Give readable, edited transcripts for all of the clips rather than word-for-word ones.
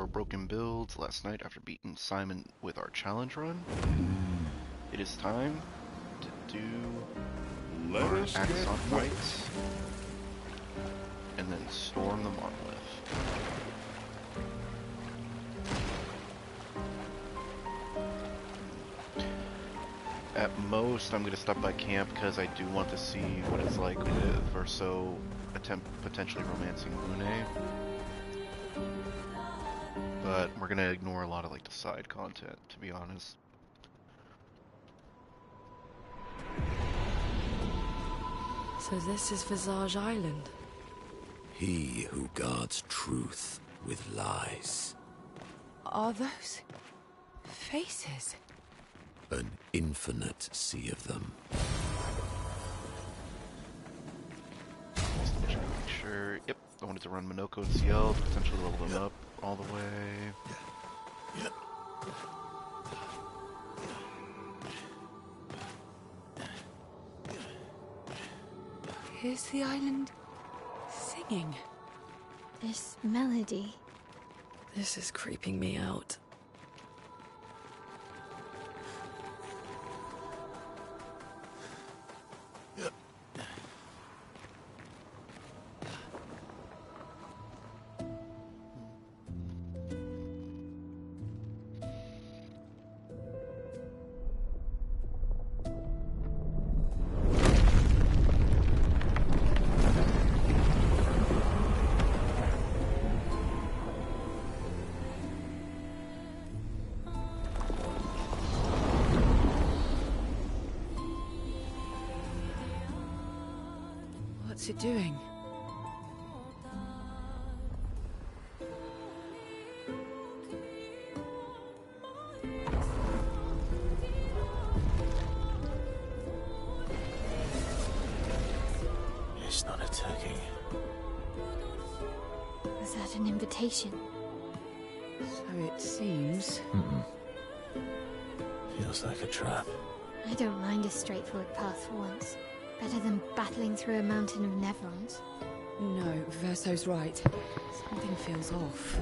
our broken builds last night after beating Simon with our challenge run. It is time to do our Axon fights and then storm the monolith. At most, I'm going to stop by camp because I do want to see what it's like with Verso potentially romancing Lune. But we're going to ignore a lot of like the side content, to be honest. So this is Visage Island. He who guards truth with lies. Are those faces? An infinite sea of them. Just make sure. Yep, I wanted to run Minoko and CL to potentially level them up all the way. Here's the island singing. This melody. This is creeping me out. What's it doing? It's not attacking. Was that an invitation? So it seems. Feels like a trap. I don't mind a straightforward path for once. Better than battling through a mountain of Nevrons. No, Verso's right. Something feels off.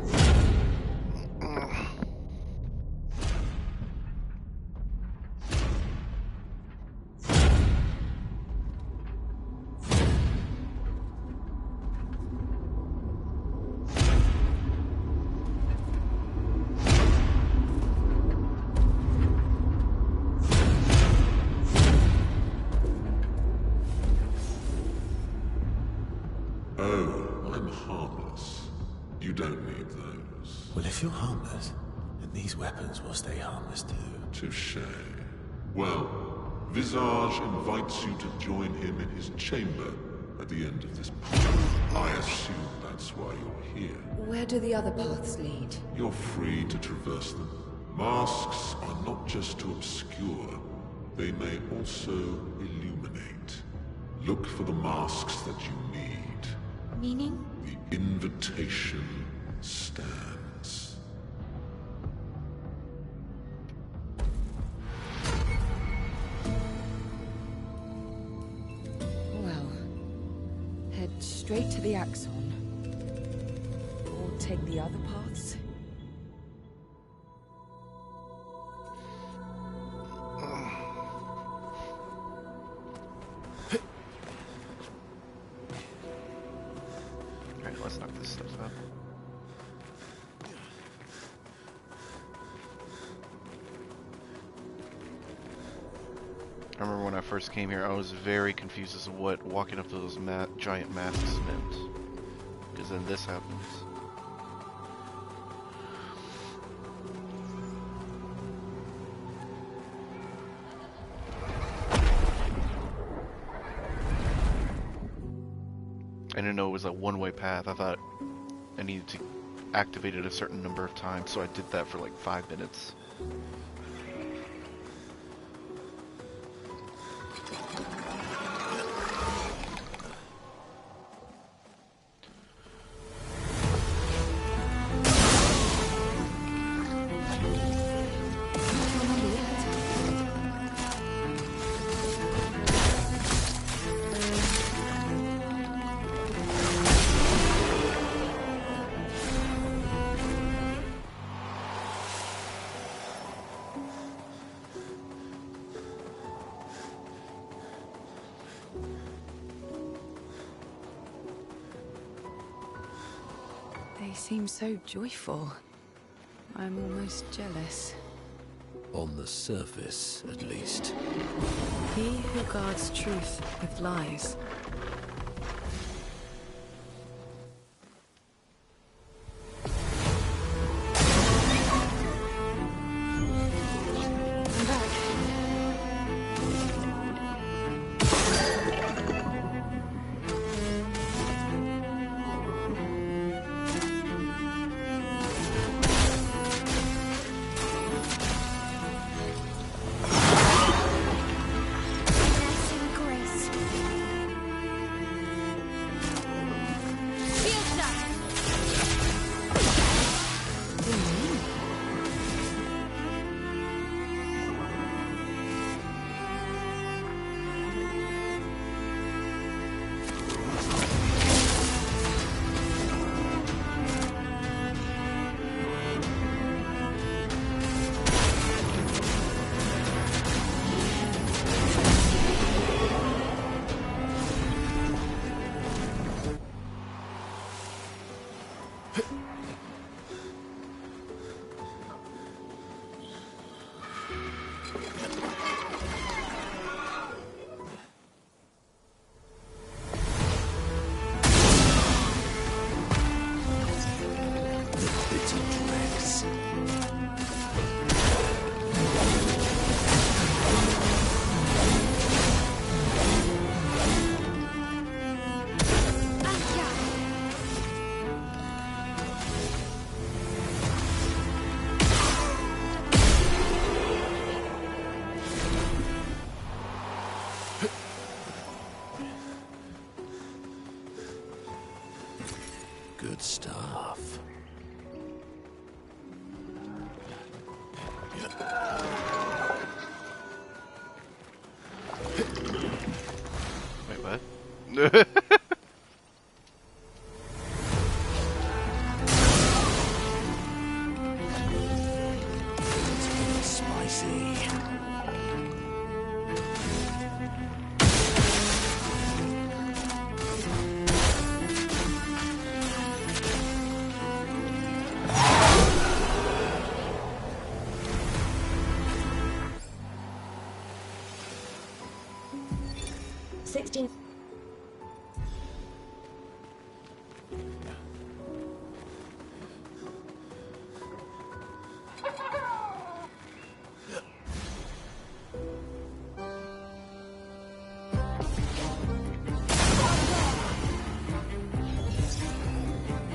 Oh, I'm harmless. You don't need those. Well, if you're harmless, then these weapons will stay harmless too. Touché. Well, Visage invites you to join him in his chamber at the end of this path. I assume that's why you're here. Where do the other paths lead? You're free to traverse them. Masks are not just to obscure, they may also illuminate. Look for the masks that you need. Meaning? The invitation stands. Well, head straight to the Axon. Or take the other paths. Alright, let's knock this stuff up. I remember when I first came here, I was very confused as to what walking up to those giant masks meant. Because then this happens. I didn't know it was a one-way path. I thought I needed to activate it a certain number of times, so I did that for like 5 minutes. They seem so joyful. I'm almost jealous. On the surface, at least. He who guards truth with lies. I'm back. Blessing grace. Field shot. Good stuff. Wait, what? Spicy.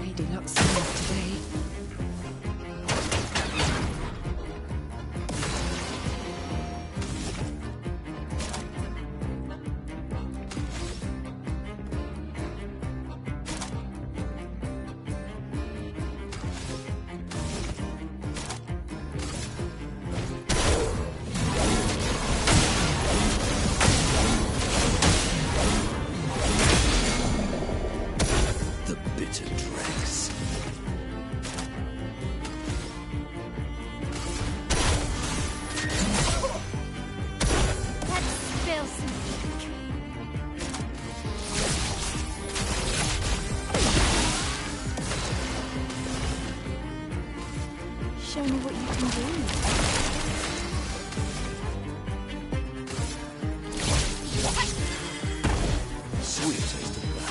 Lady Luck sings today. The bitter dregs. Let's spill some ink. Show me what you can do. Sweet taste of blood.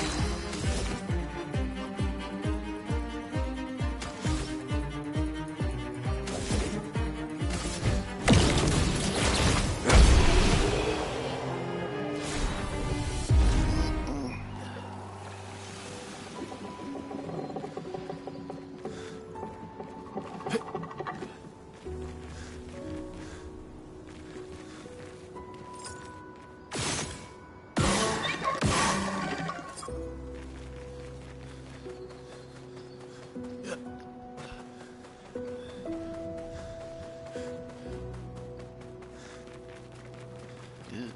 Ew.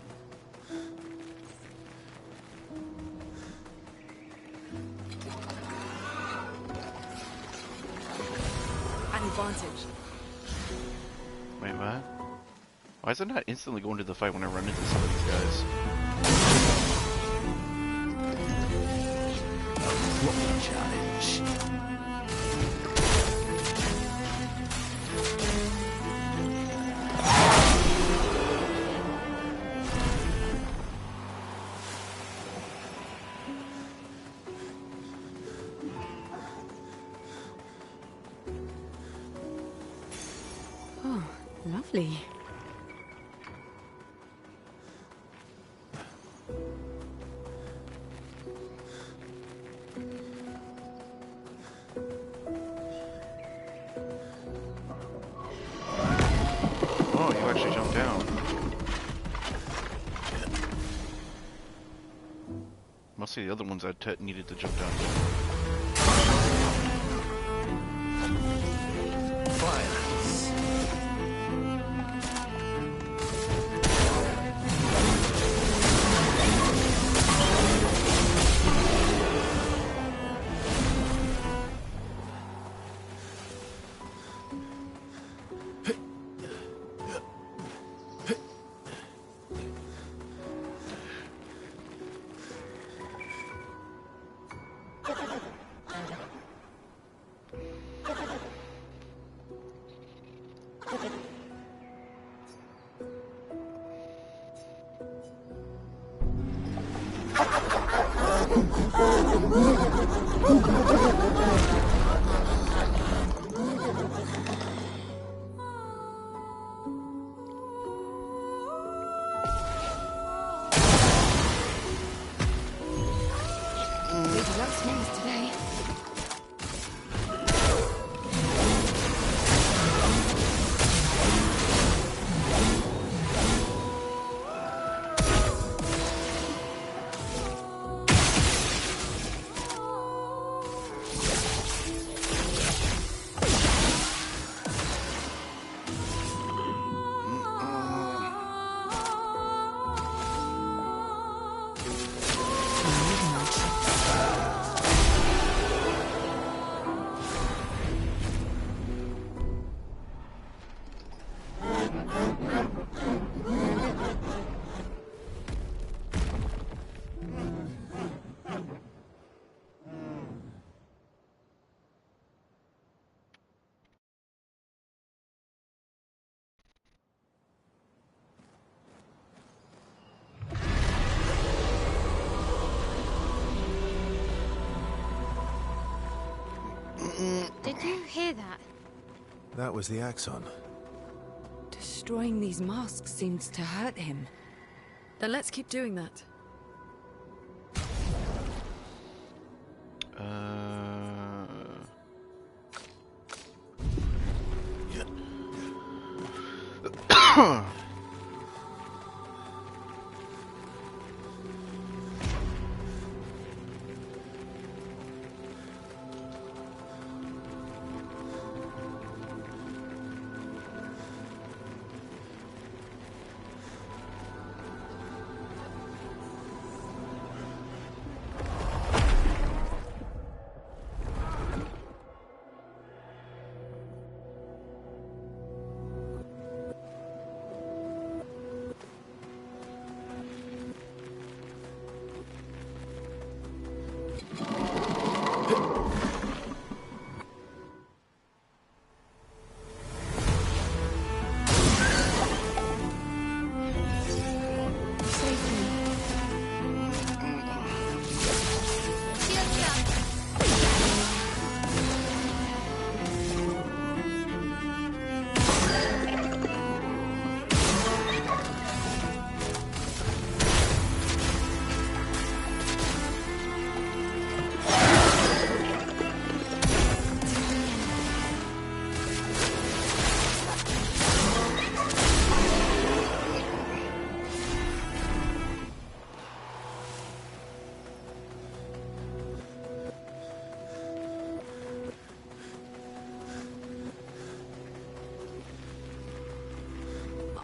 An advantage. Wait, what? Why is it not instantly going to the fight when I run into some of these guys? Proper challenge. lovely. Oh, you actually jumped down. Mostly the other ones I needed to jump down. Violence. Big love swings today. Did you hear that? That was the Axon. Destroying these masks seems to hurt him. Then let's keep doing that.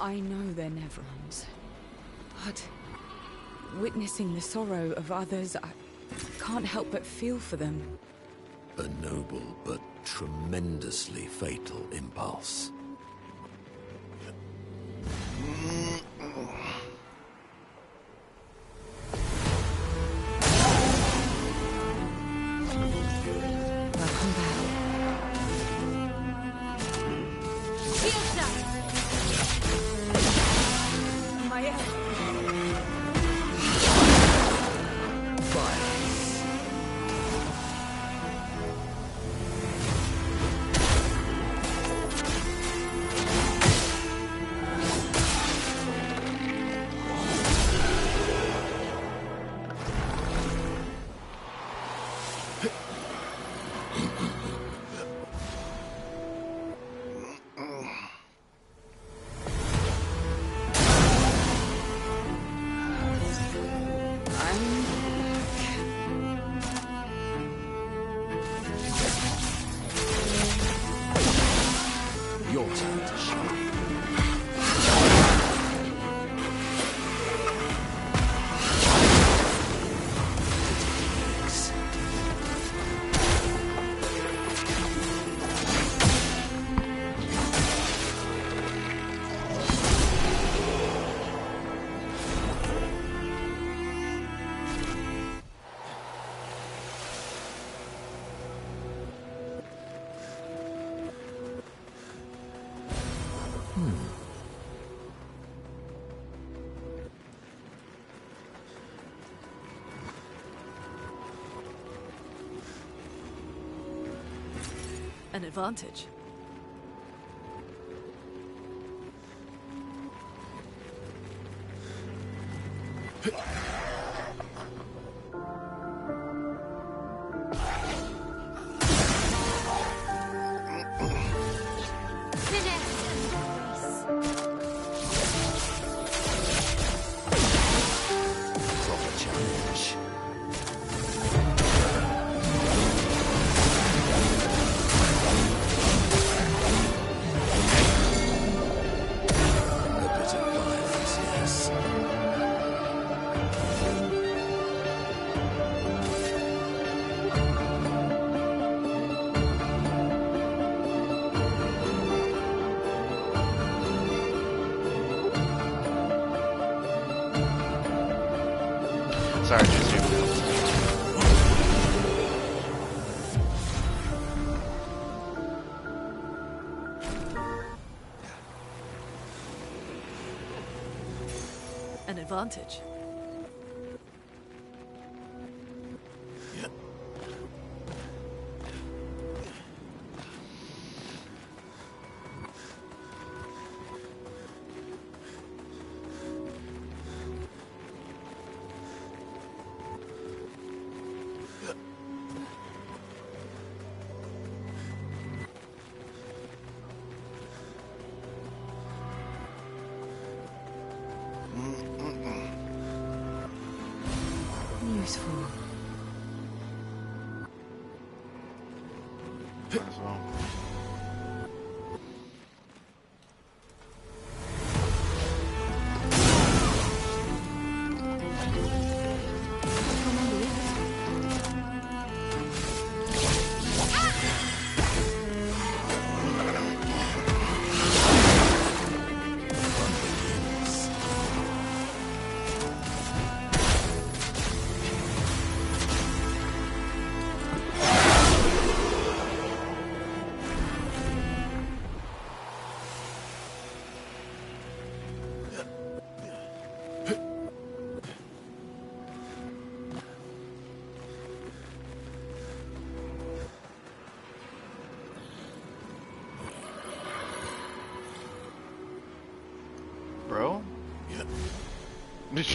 I know they're Nevrons, but witnessing the sorrow of others, I can't help but feel for them. A noble but tremendously fatal impulse. Welcome back. time to shine. An advantage. Proper challenge. A bit of violence, yes. Sorry, just zoomed out. An advantage. Useful. Might as well. Bro? Yeah. Nice.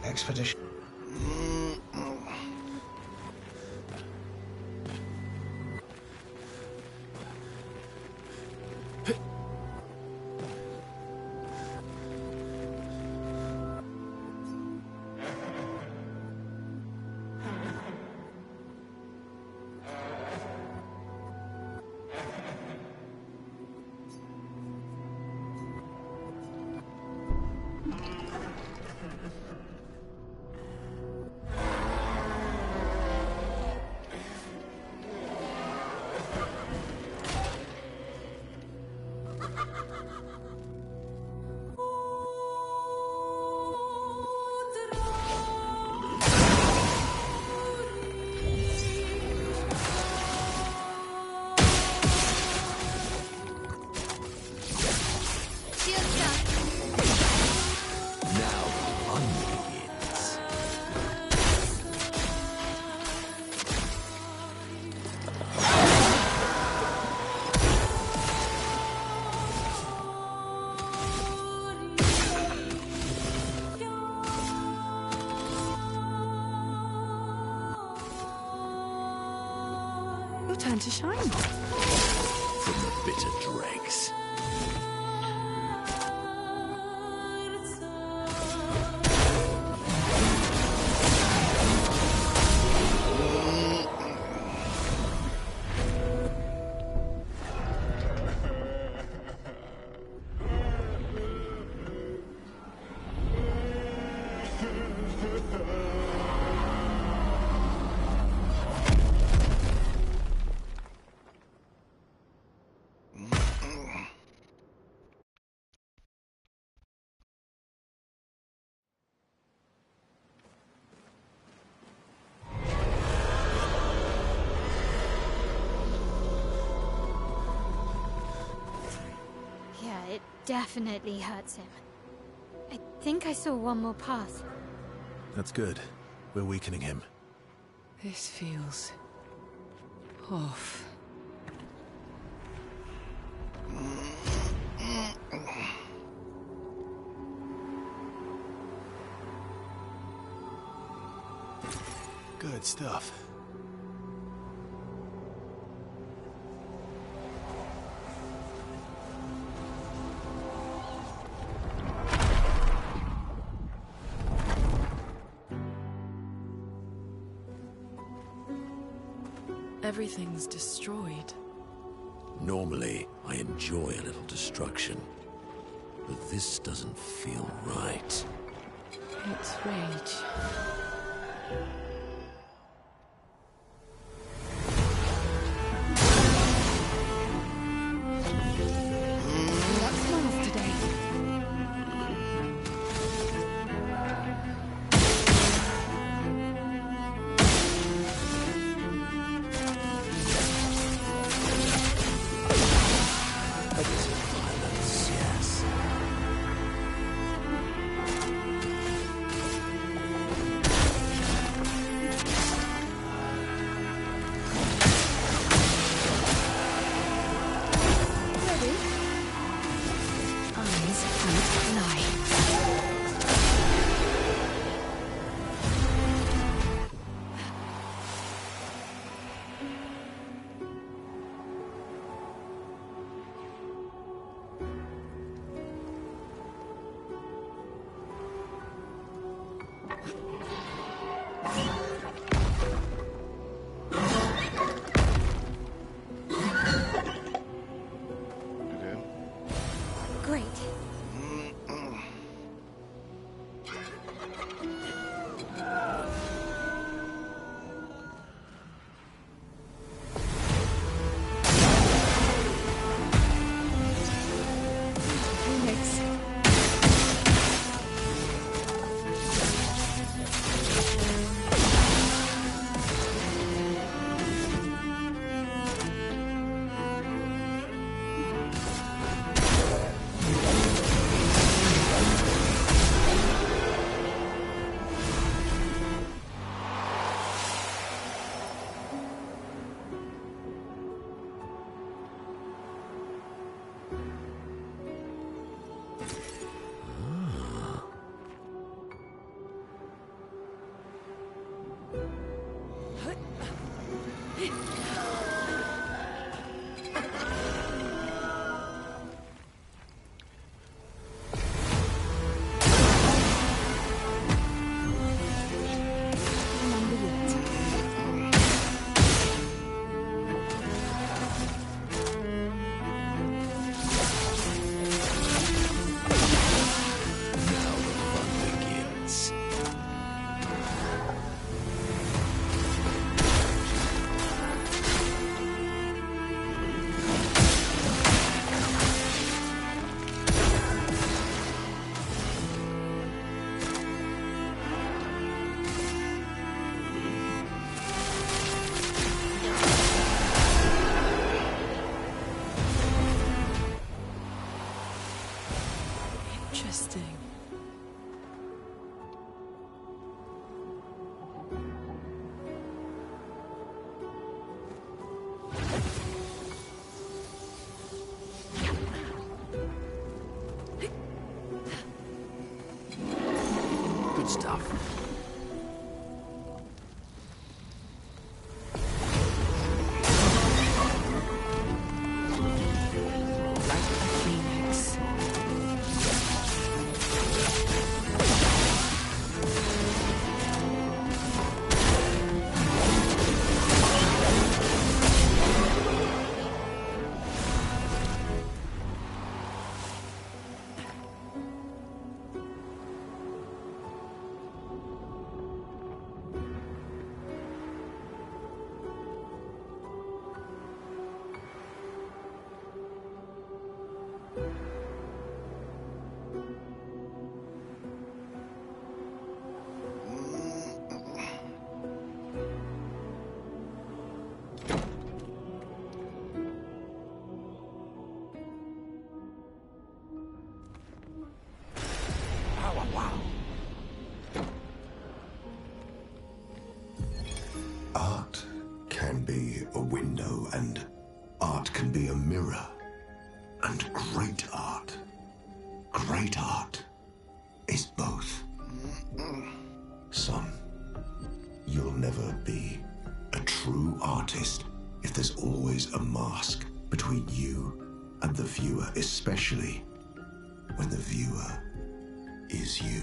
Expedition. turn to shine. From the bitter dregs. Yeah, it definitely hurts him. I think I saw one more path. That's good. We're weakening him. This feels off. Good stuff. Everything's destroyed. Normally, I enjoy a little destruction. But this doesn't feel right. It's rage. What smells today? A bit of violence, yes. Ready? Eyes can't lie. Okay. Great. Who next? Remember yet. Now the fun begins. Interesting. Good stuff. mirror. And great art is both. Son, you'll never be a true artist if there's always a mask between you and the viewer, especially when the viewer is you.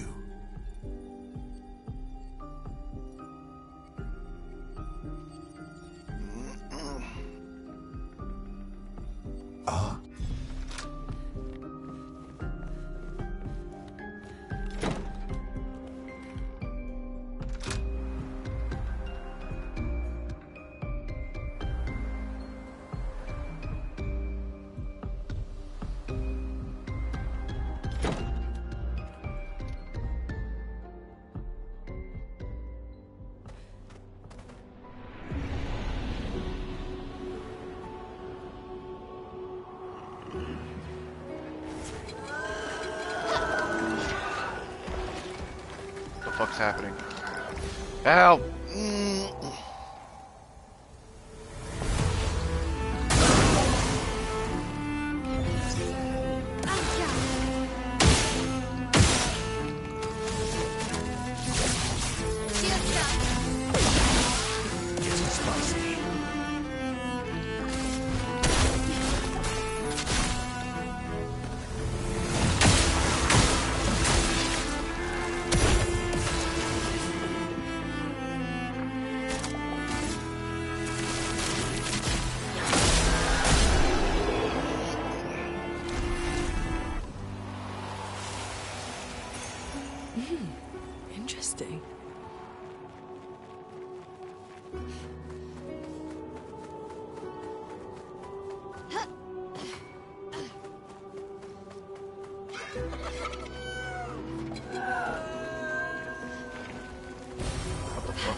What's happening? Ow! Interesting. What the fuck?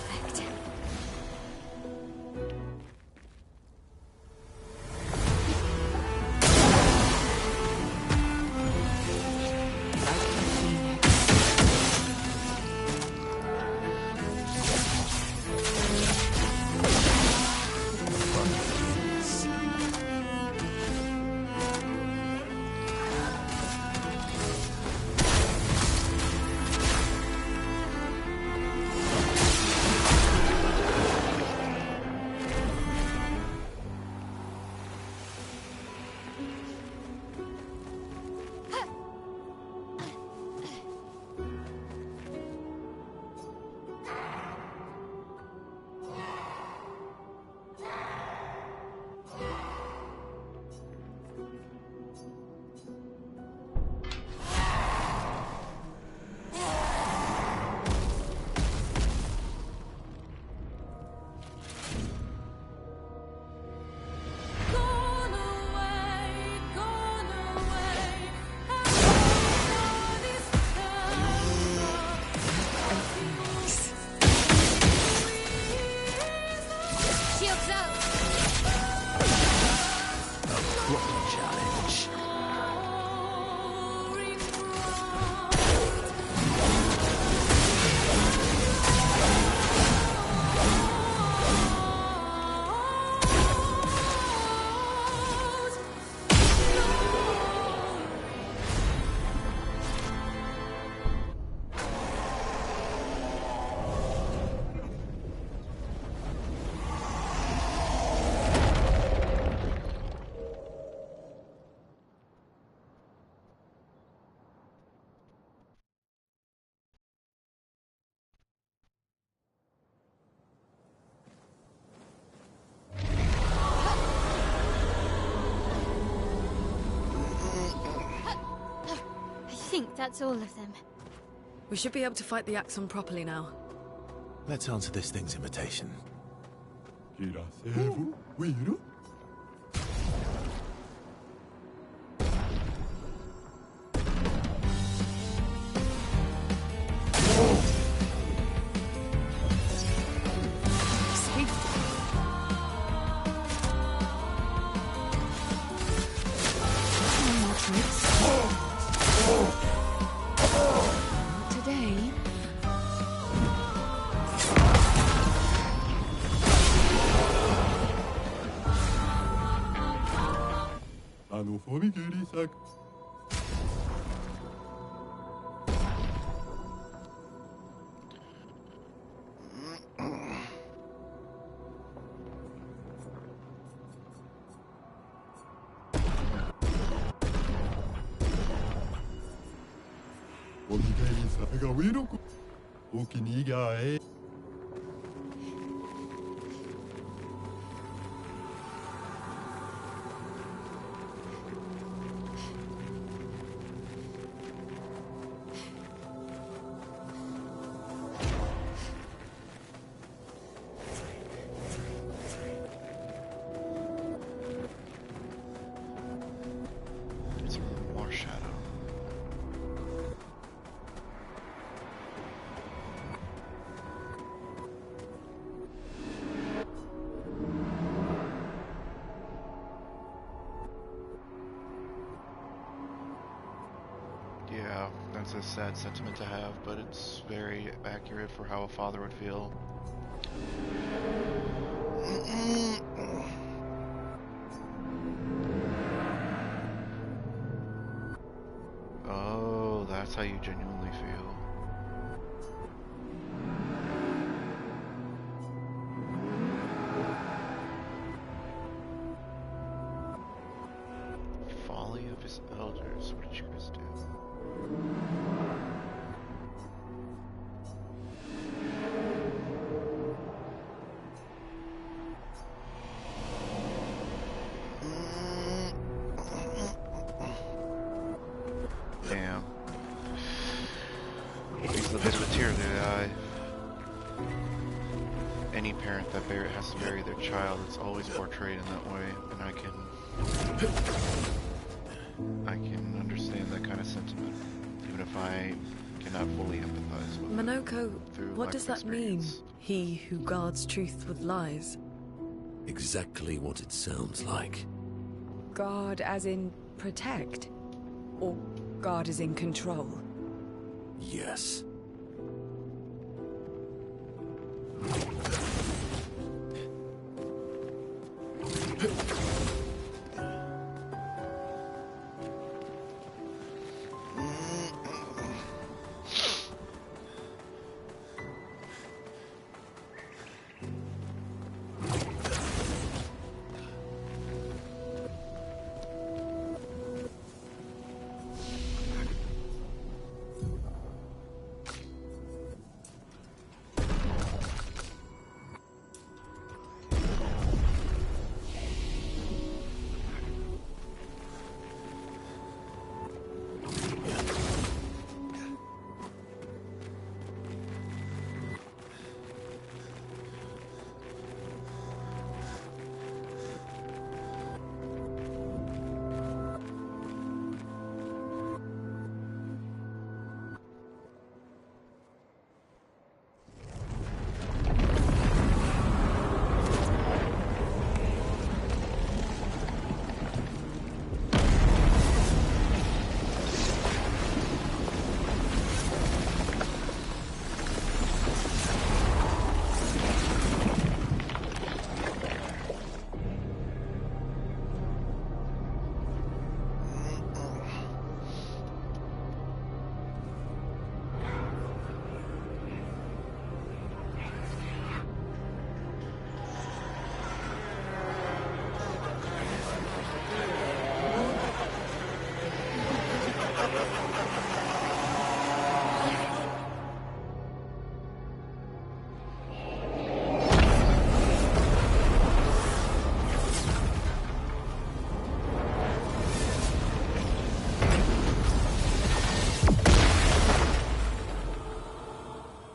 I think that's all of them. We should be able to fight the Axon properly now. Let's answer this thing's invitation. Today. It's more shadow. Yeah, that's a sad sentiment to have, but it's very accurate for how a father would feel. Oh, that's how you genuinely feel. Folly of his elders. What did you guys do? Damn. Brings the bit of a tear to the eye. Any parent that has to bury their child, it's always portrayed in that way, and I can understand that kind of sentiment, even if I cannot fully empathize with Monoko, it through what life does that mean? experience. He who guards truth with lies. Exactly what it sounds like. Guard as in protect? Or guard as in control? Yes.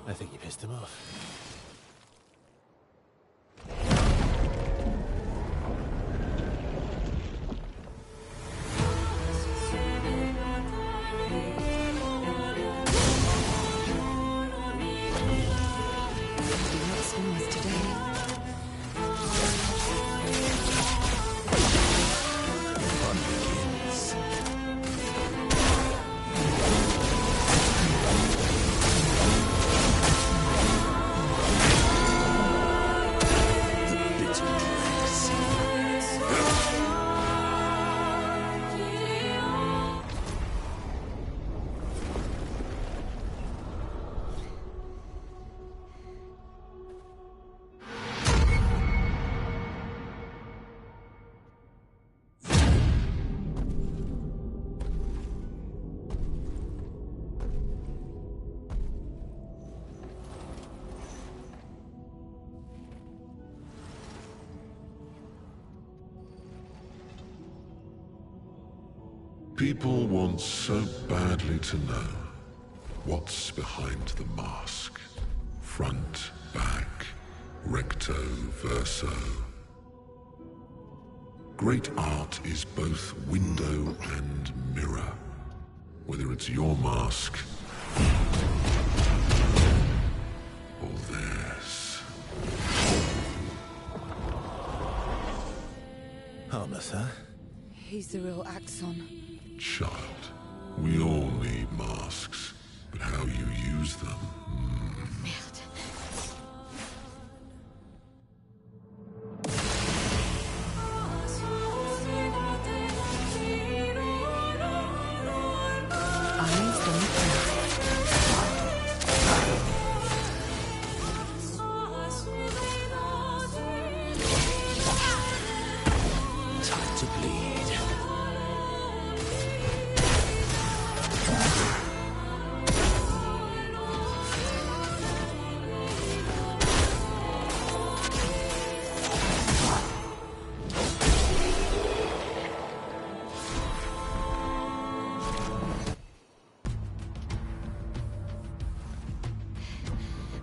I think you pissed him off. What stars today? Begins. People want so badly to know what's behind the mask. Front, back, recto, verso. Great art is both window and mirror. Whether it's your mask or theirs. Harmless, huh? He's the real Axon. Child, we all need masks, but how you use them. Merde. Eyes on the Time to bleed.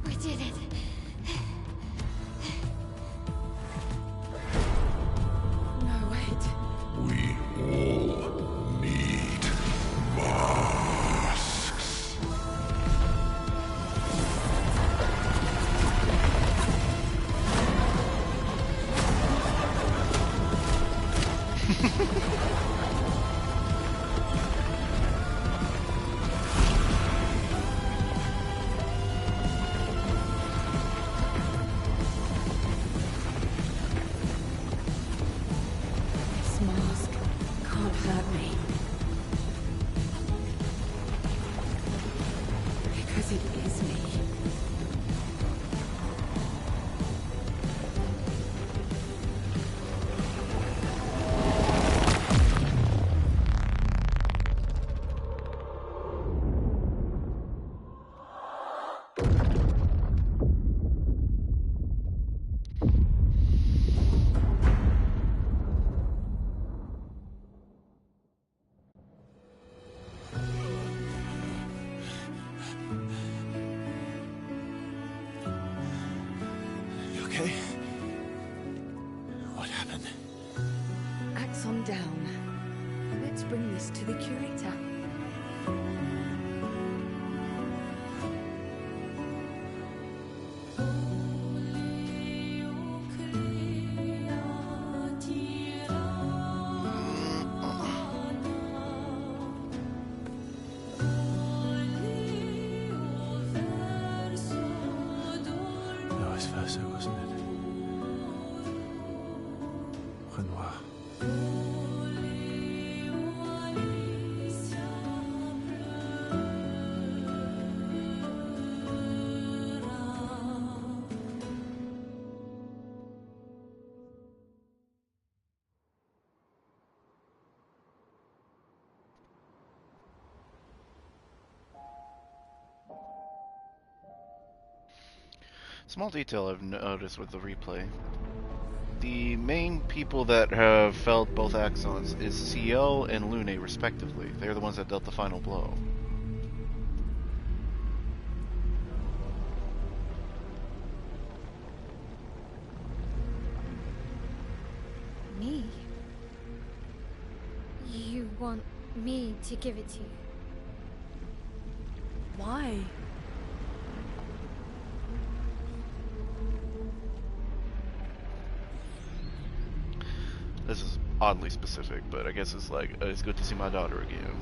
We did it. No, wait. We all need masks. This mask can't hurt me. Because it is me. You okay? What happened? Axon down. Let's bring this to the curator. Vice versa, wasn't it? Renoir. Small detail I've noticed with the replay. The main people that have felt both axons is CO and Lune respectively. They're the ones that dealt the final blow. Me? You want me to give it to you? Why? This is oddly specific, but I guess it's like, it's good to see my daughter again.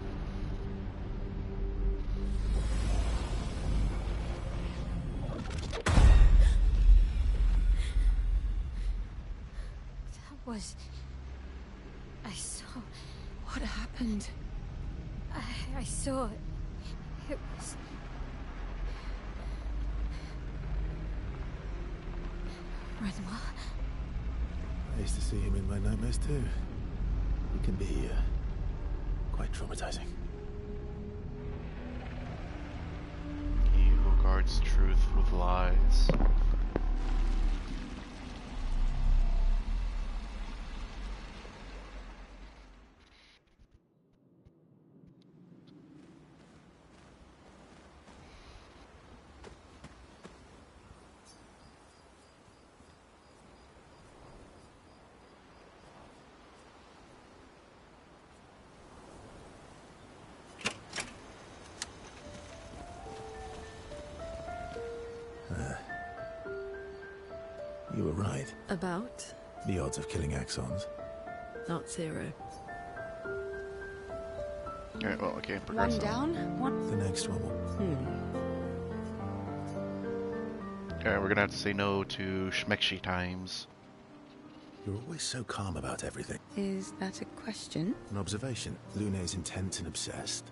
That was... I saw... What happened? I saw... It was... Renoir? I used to see him in my nightmares too. He can be quite traumatizing. He who guards truth with lies. You were right. About? The odds of killing Axons. Not zero. Alright, well, okay, progress One on. down, one... The next one will... Alright, we're gonna have to say no to schmexy times. You're always so calm about everything. Is that a question? An observation. Lune's intense and obsessed.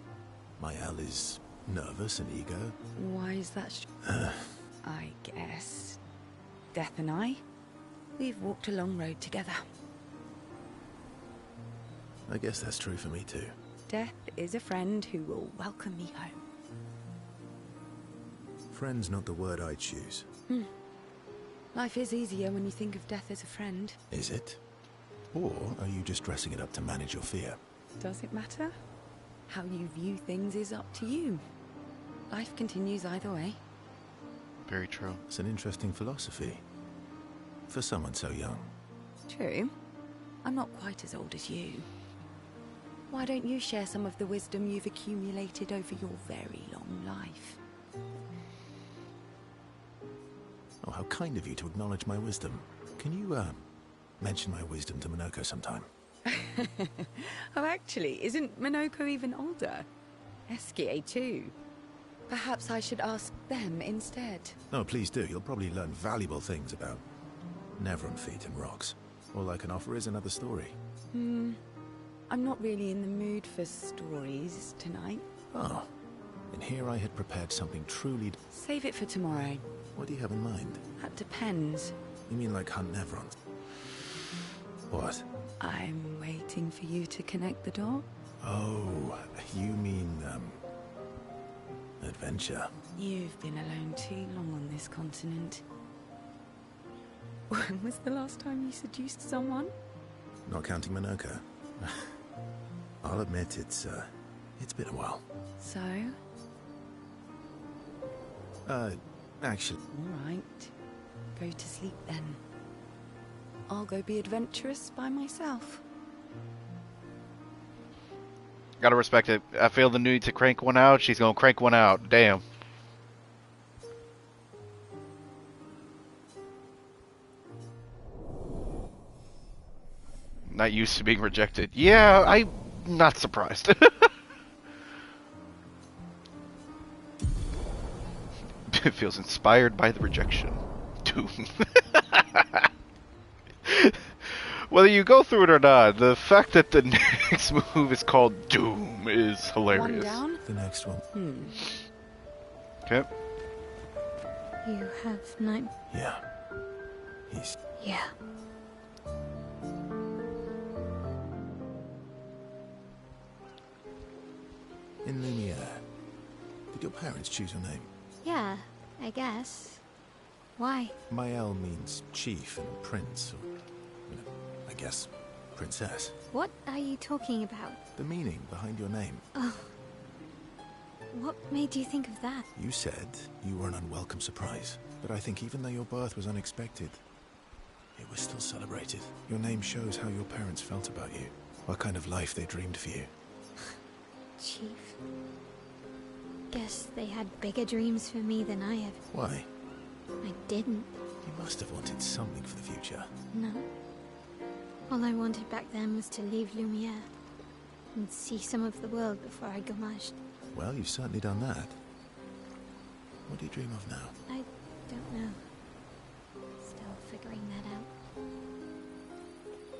Mael is nervous and eager. Why is that? I guess. Death and I, we've walked a long road together. I guess that's true for me too. Death is a friend who will welcome me home. Friend's not the word I choose. Life is easier when you think of death as a friend. Is it? Or are you just dressing it up to manage your fear? Does it matter? How you view things is up to you. Life continues either way. Very true. It's an interesting philosophy. For someone so young. True. I'm not quite as old as you. Why don't you share some of the wisdom you've accumulated over your very long life? Oh, how kind of you to acknowledge my wisdom. Can you, mention my wisdom to Minoko sometime? Oh, actually, isn't Minoko even older? Eskie too. Perhaps I should ask them instead. No, please do. You'll probably learn valuable things about Nevron feet and rocks. All I can offer is another story. I'm not really in the mood for stories tonight. Oh. And here I had prepared something truly... Save it for tomorrow. What do you have in mind? That depends. You mean like hunt Nevrons? What? I'm waiting for you to connect the dot. Oh, you mean, adventure. You've been alone too long on this continent. When was the last time you seduced someone? Not counting Minoko. I'll admit it's been a while. So? Actually... All right. Go to sleep then. I'll go be adventurous by myself. Gotta respect it. I feel the need to crank one out. She's gonna crank one out. Damn. Not used to being rejected. Yeah, I'm not surprised. It feels inspired by the rejection. Doom. Whether you go through it or not, the fact that the next move is called Doom is hilarious. One down? The next one. Okay. You have 9. Yeah. He's... Yeah. In Lumiere. Did your parents choose your name? Yeah, I guess. Why? Mael means chief and prince, or, I guess, princess. What are you talking about? The meaning behind your name. Oh. What made you think of that? You said you were an unwelcome surprise, but I think even though your birth was unexpected, it was still celebrated. Your name shows how your parents felt about you, what kind of life they dreamed for you. Chief. Guess they had bigger dreams for me than I have. Why? I didn't. You must have wanted something for the future. No. All I wanted back then was to leave Lumiere and see some of the world before I gommaged. Well, you've certainly done that. What do you dream of now? I don't know. Still figuring that out.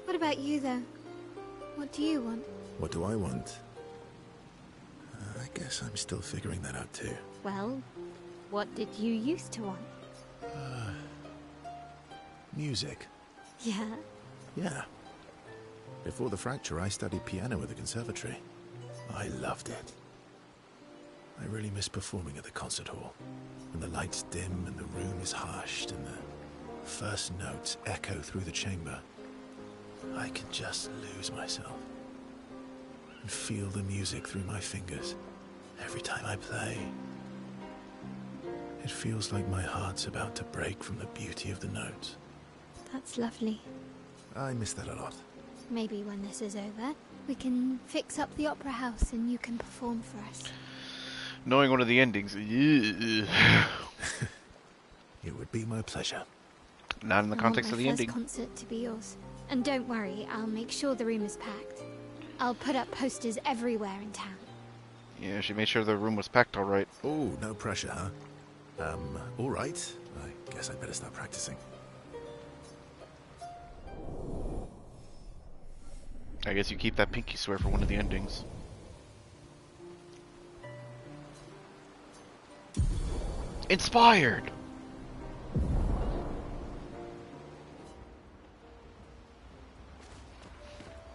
What about you, though? What do you want? What do I want? I guess I'm still figuring that out too. Well, what did you used to want? Music. Yeah. Yeah. Before the fracture, I studied piano at the conservatory. I loved it. I really miss performing at the concert hall. When the lights dim and the room is hushed and the first notes echo through the chamber. I can just lose myself. And feel the music through my fingers. Every time I play. It feels like my heart's about to break from the beauty of the notes. That's lovely. I miss that a lot. Maybe when this is over, we can fix up the opera house and you can perform for us. Knowing one of the endings. It would be my pleasure. Not in the I want context my of the first ending. concert to be yours. And don't worry, I'll make sure the room is packed. I'll put up posters everywhere in town. Yeah, she made sure the room was packed all right. Oh, no pressure, huh? All right. I guess I'd better start practicing. I guess you keep that pinky swear for one of the endings. Inspired!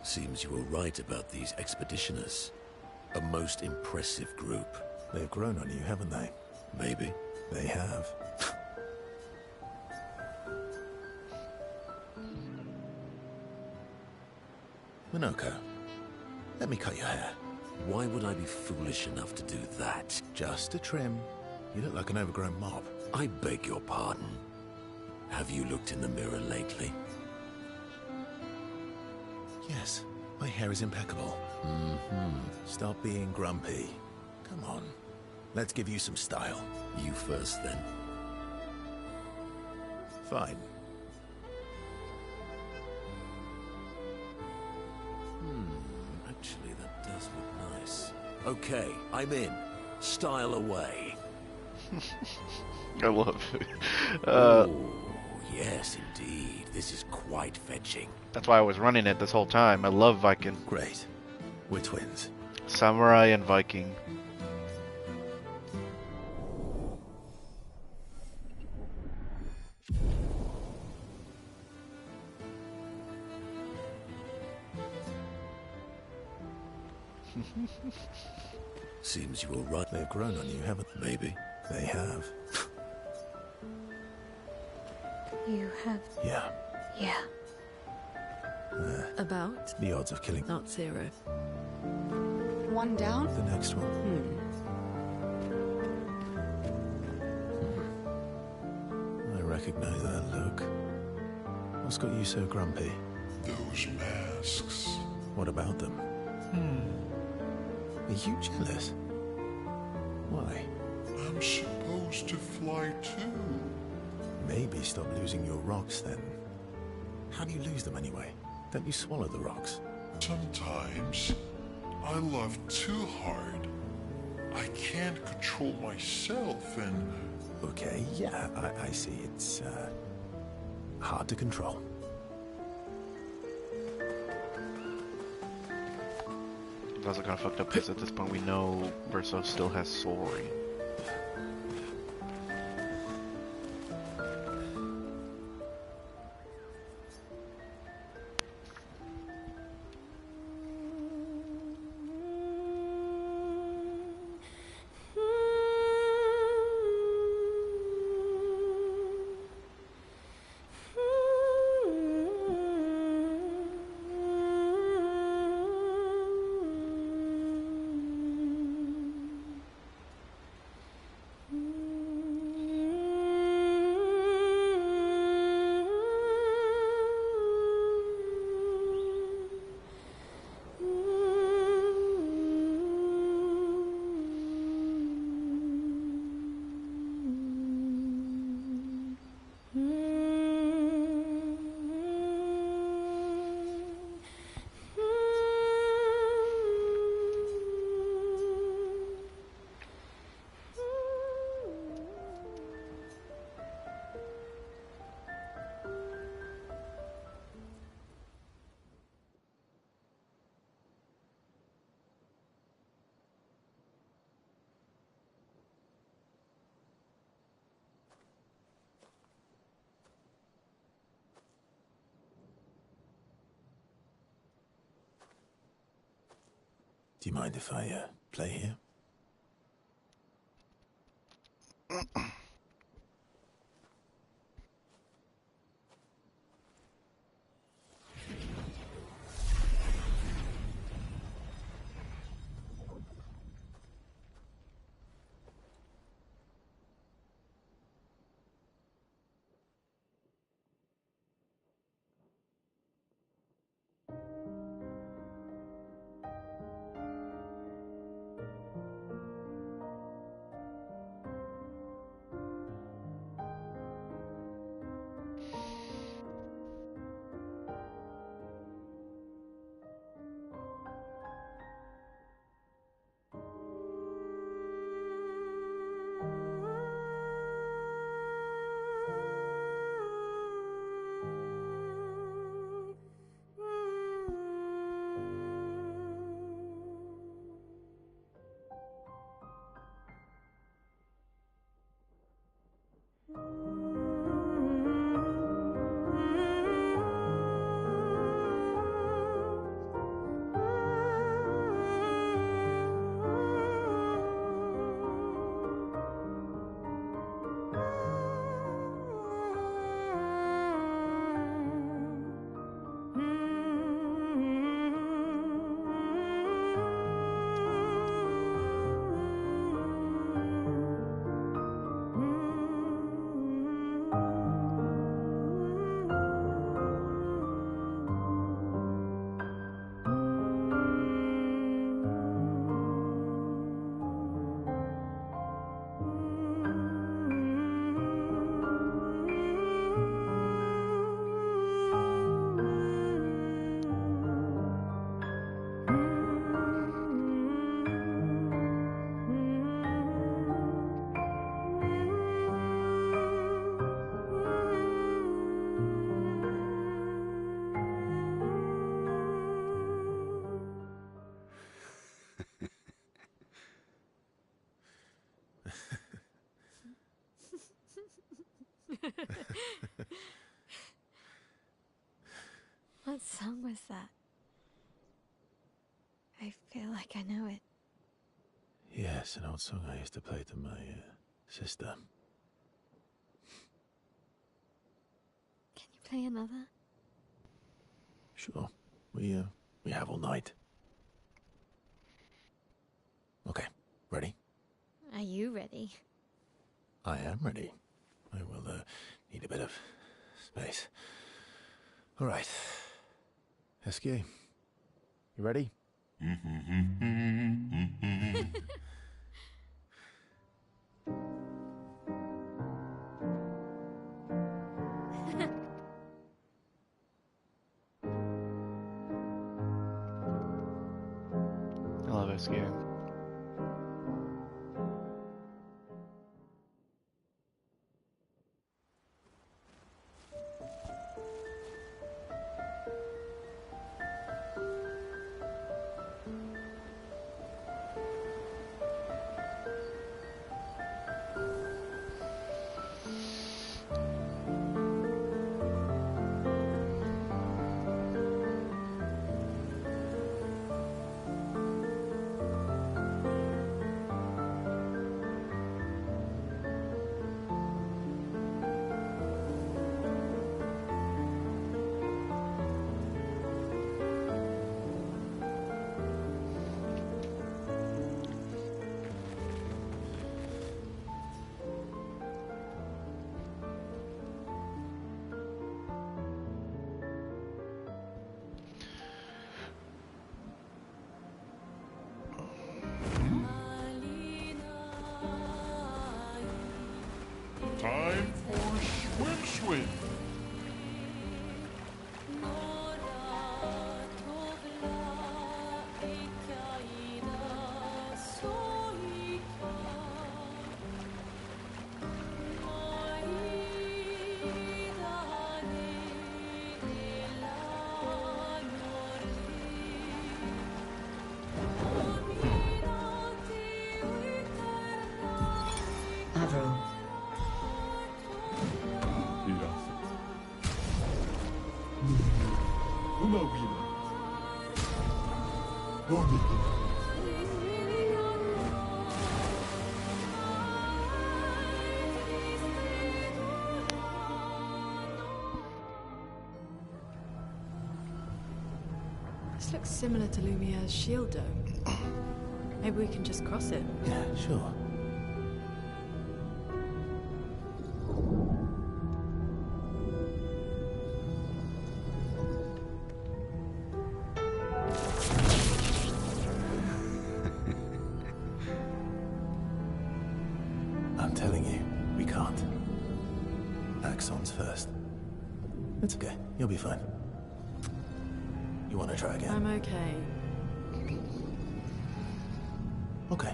Seems you were right about these expeditioners. A most impressive group. They've grown on you, haven't they? Maybe. They have. Minoko, let me cut your hair. Why would I be foolish enough to do that? Just a trim. You look like an overgrown mop. I beg your pardon. Have you looked in the mirror lately? Yes, my hair is impeccable. Stop being grumpy. Come on, let's give you some style. You first, then. Fine. Actually, that does look nice. Okay, I'm in. Style away. I love it. Oh, yes, indeed. This is quite fetching. That's why I was running it this whole time. I love Viking. Great. We're twins. Samurai and Viking. Seems you were right. They've grown on you, haven't they? Maybe. They have. You have... Yeah. Yeah. About? The odds of killing Not zero. One down? the next one. I recognize that look. What's got you so grumpy? Those masks. What about them? Are you jealous? Why? I'm supposed to fly too. Maybe stop losing your rocks then. How do you lose them anyway? Don't you swallow the rocks? Sometimes I love too hard. I can't control myself and... Okay, yeah, I see. It's, hard to control. It's also kind of fucked up because at this point we know Verso still has Sori. Do you mind if I, play here? What song was that? I feel like I know it. Yes, an old song I used to play to my sister. Can you play another? Sure. We have all night. Okay, ready? Are you ready? I am ready. I will need a bit of space. All right. Esky, you ready? I love this game. Time for swim. Avril. This looks similar to Lumiere's shield dome. Maybe we can just cross it. Yeah, sure. I'm telling you, we can't. Axon's first. It's okay. You'll be fine. You want to try again? I'm okay. Okay.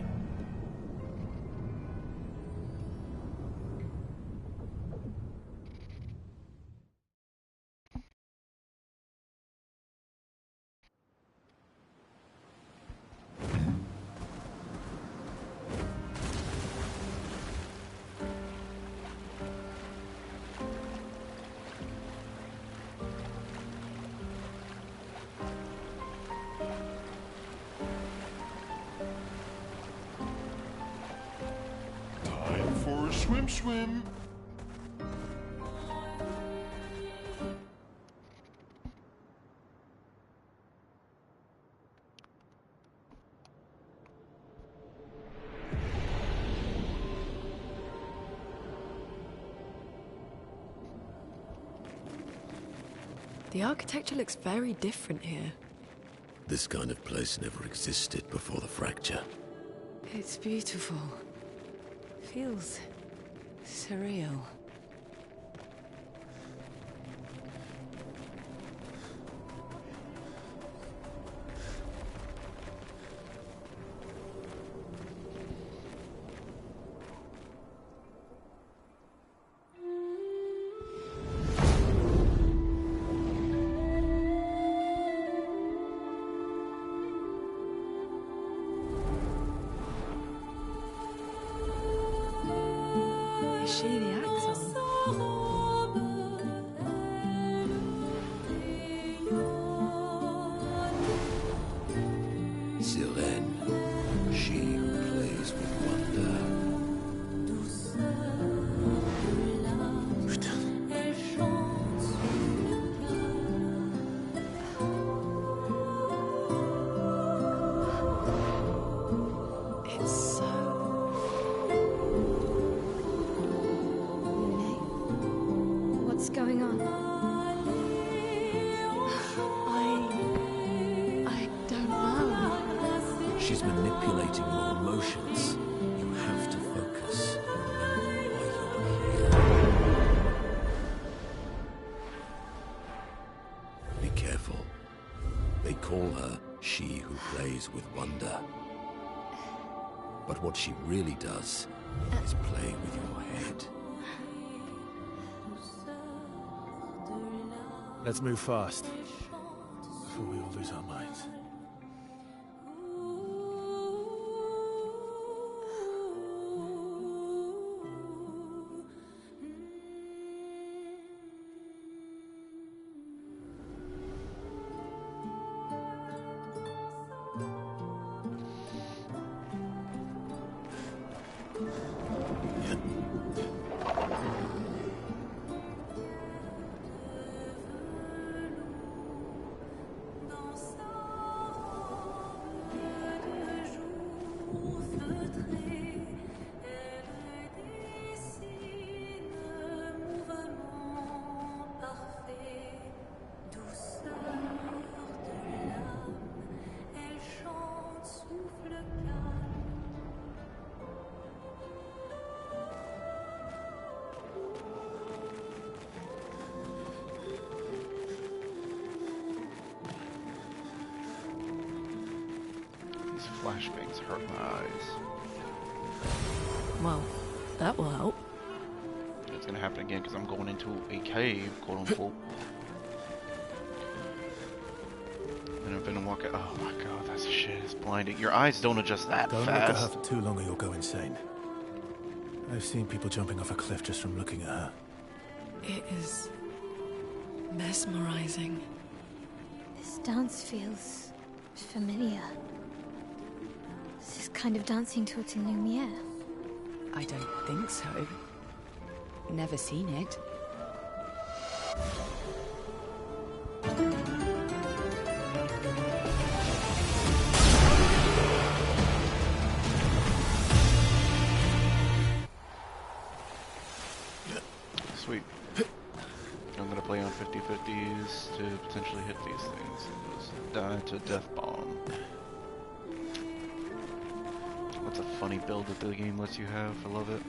Time for swim. The architecture looks very different here. This kind of place never existed before the fracture. It's beautiful. Feels surreal. Is she the Axon? What's going on? I don't know. She's manipulating your emotions. You have to focus. Remember why you're here. Be careful. They call her she who plays with wonder. But what she really does is play with your head. Let's move fast before we all lose our minds. Flashbangs hurt my eyes. Well, that will help. It's gonna happen again because I'm going into a cave, quote unquote. And I've been walking. Oh my god, that shit is blinding. Your eyes don't adjust that Don't look at her fast. for too long or you'll go insane. I've seen people jumping off a cliff just from looking at her. It is mesmerizing. This dance feels familiar. This is kind of dancing to it in Lumiere. I don't think so. Never seen it. Sweet. I'm gonna play on 50/50s to potentially hit these things. Just die to death bomb. What's a funny build that the game lets you have? I love it.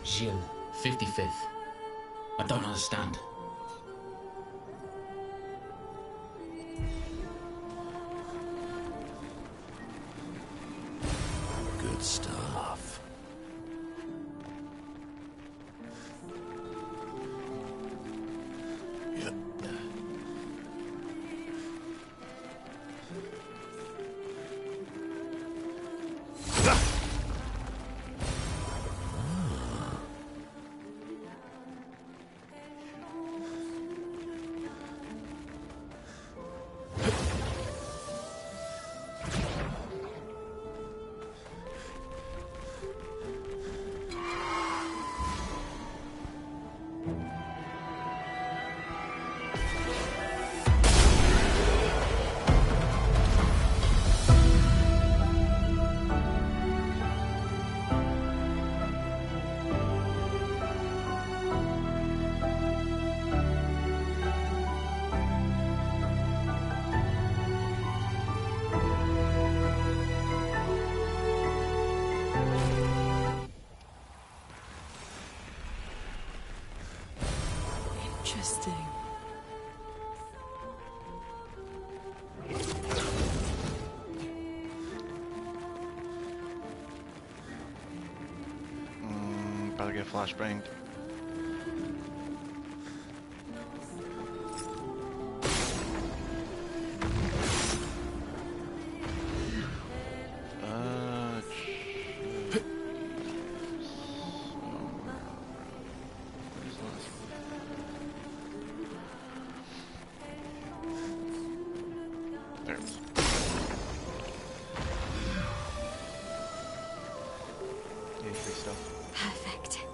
Gilles, 55th. I don't understand. Good stuff. Yeah. Interesting. About to get flashbanged. Yay, free stuff. Perfect.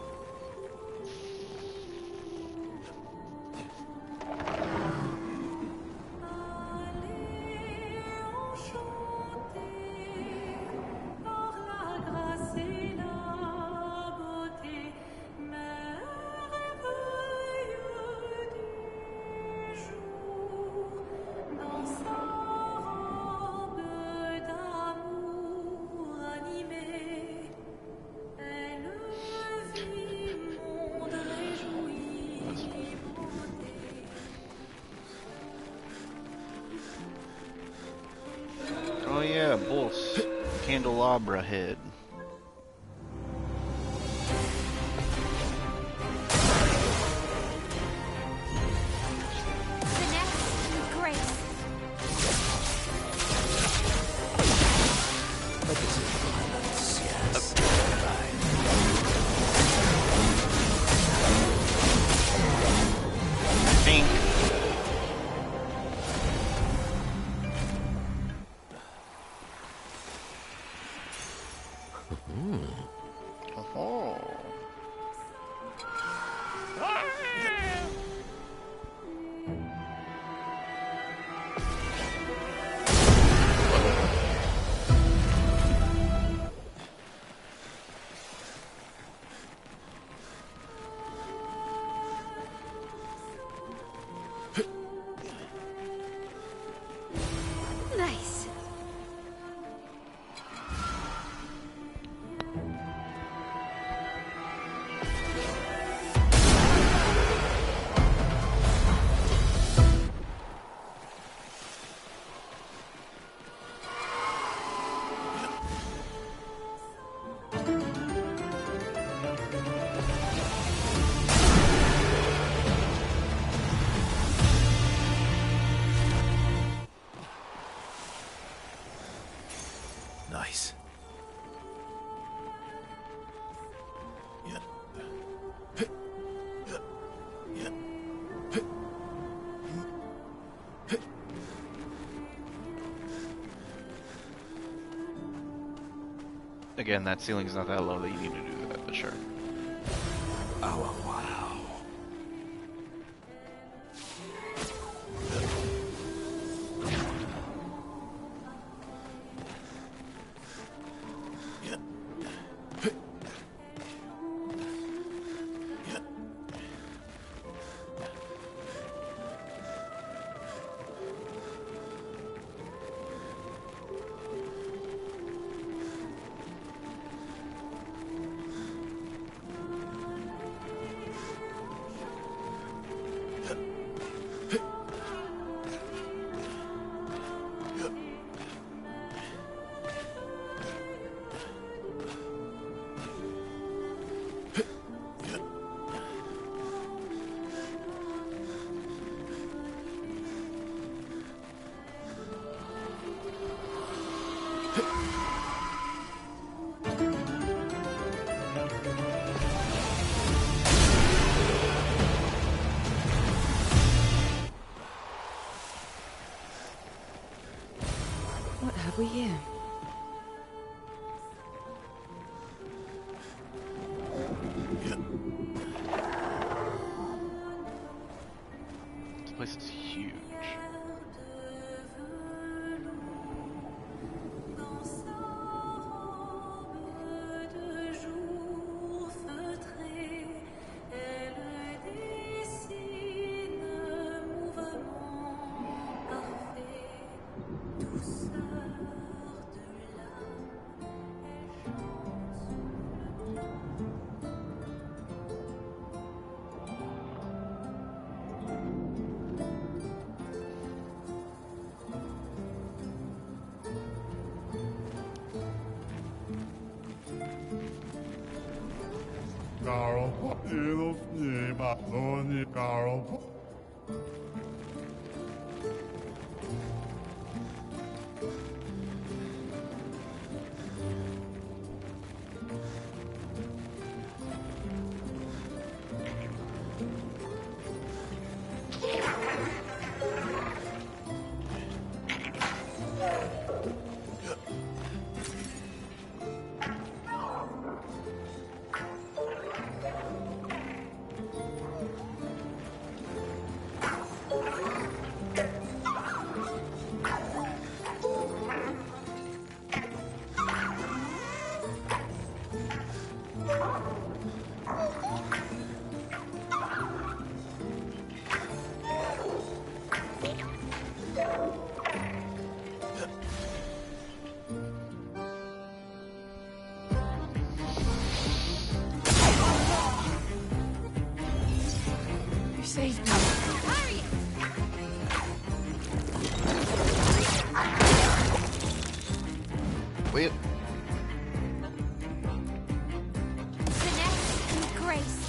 Oh yeah, Bulls. Candelabra head. Finesse and grace. I think. Oh. Nice. Nice. Again, that ceiling's not that low that you need to do that, but sure. Oh, wow. What have we here? This place is huge. Wait. Finesse and grace.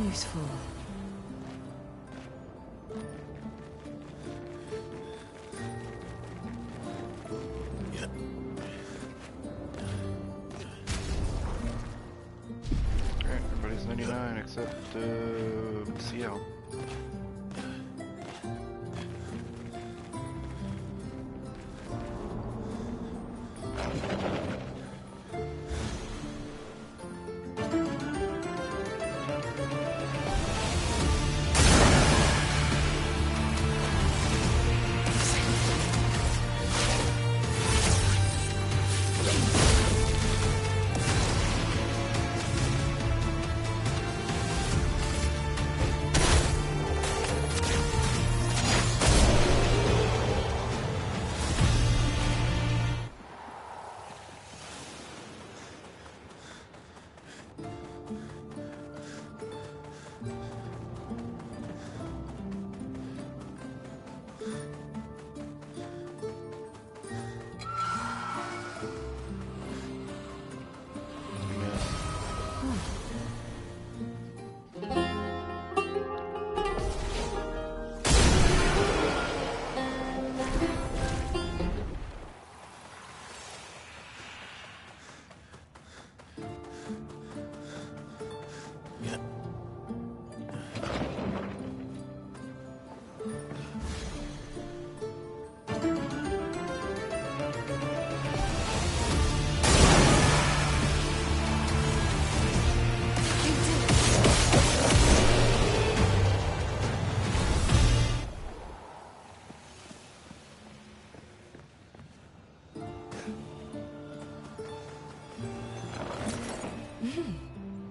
Useful. Yeah. Alright, everybody's 99 except CL.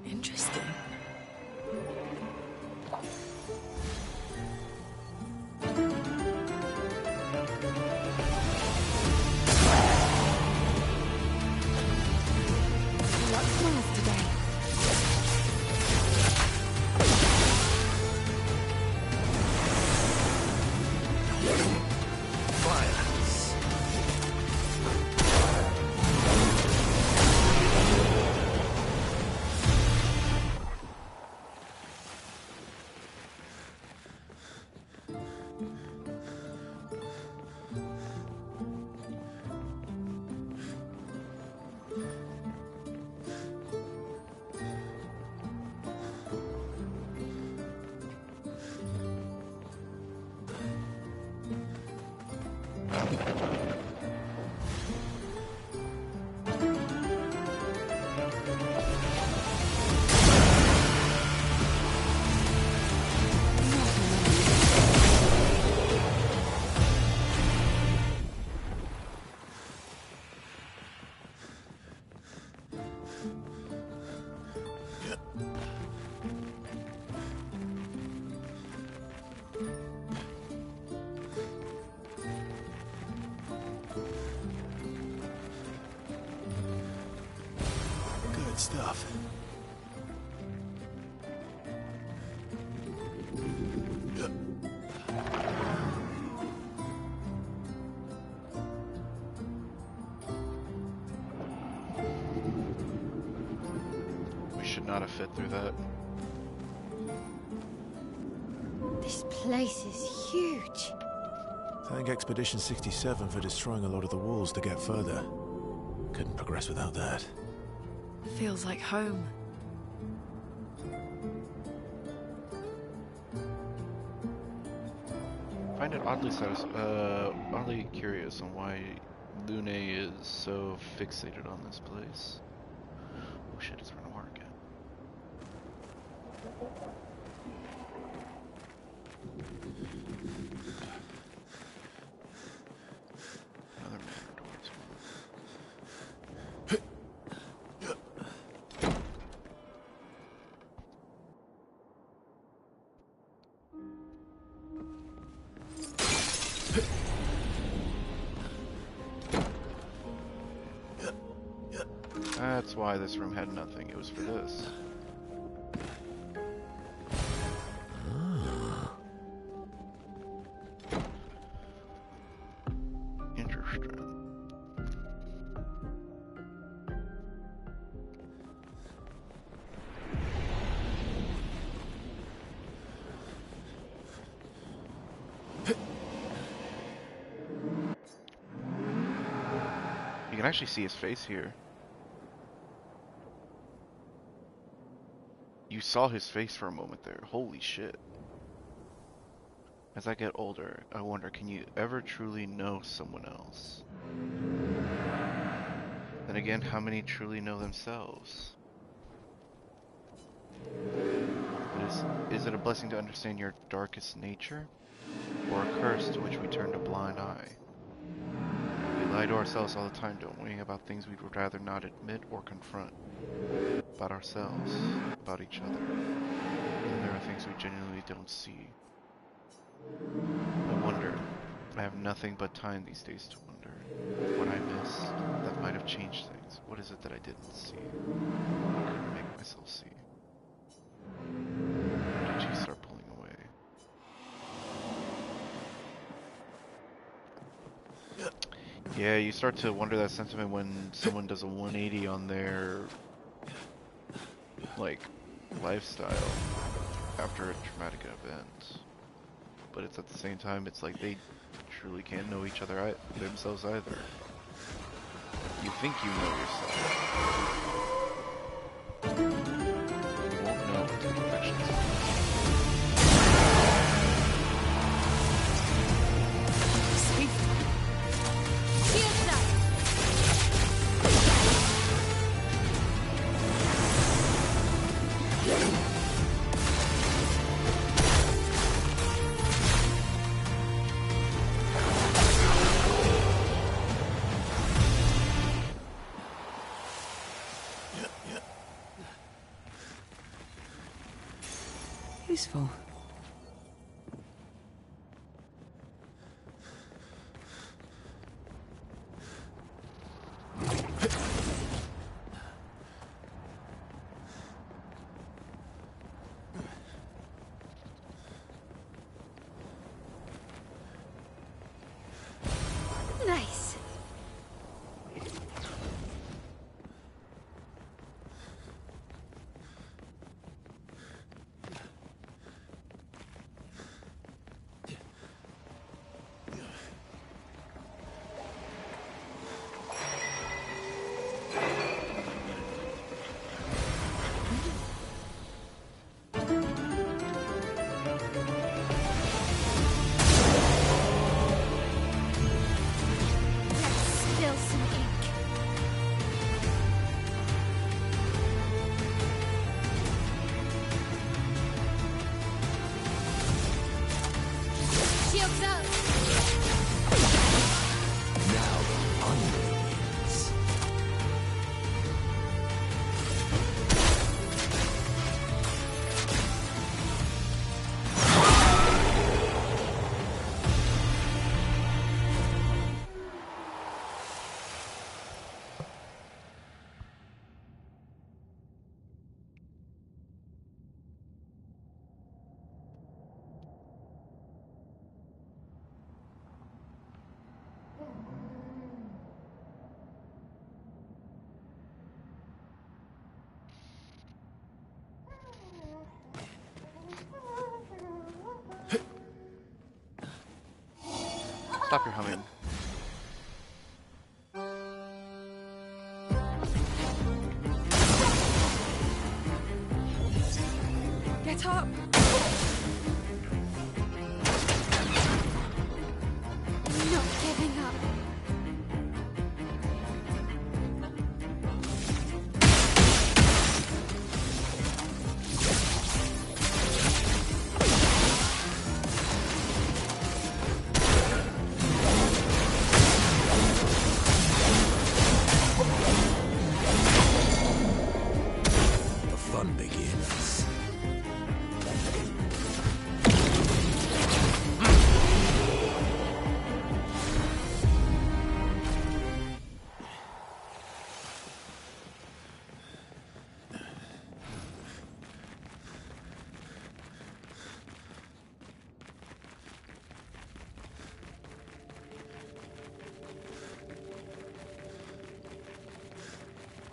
Interesting. What smells today? Violence. Good stuff. We should not have fit through that. This place is huge. Thank Expedition 67 for destroying a lot of the walls to get further. Couldn't progress without that. Feels like home. I find it oddly curious on why Lune is so fixated on this place. Oh shit, it's running work again. Another manor door as well. That's why this room had nothing. It was for this. Interesting. You can actually see his face here. You saw his face for a moment there. Holy shit. As I get older, I wonder, can you ever truly know someone else? Then again, how many truly know themselves? Is it a blessing to understand your darkest nature? Or a curse to which we turn a blind eye? We lie to ourselves all the time, don't we? About things we'd rather not admit or confront. About ourselves, about each other. And there are things we genuinely don't see. I wonder. I have nothing but time these days to wonder. What I missed that might have changed things. What is it that I didn't see? I couldn't make myself see. When did you start pulling away? Yeah, you start to wonder that sentiment when someone does a 180 on their like lifestyle after a traumatic event. But it's at the same time, it's like they truly can't know each other themselves either. You think you know yourself. You won't know until the actions. Useful. Nice. Spill some ink. Shields up. Now the fun begins. Stop your humming. Get up! Not giving up. The fun begins.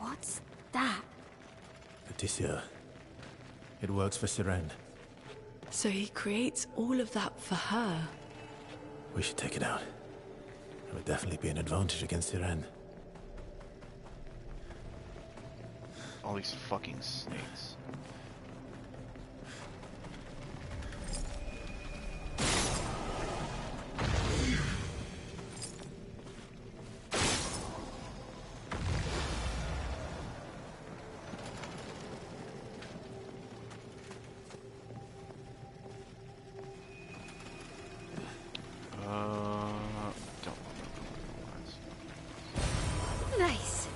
What's that? Patricia. It works for Siren. So he creates all of that for her. We should take it out. It would definitely be an advantage against Siren. All these fucking snakes. Don't remember what it was. Nice.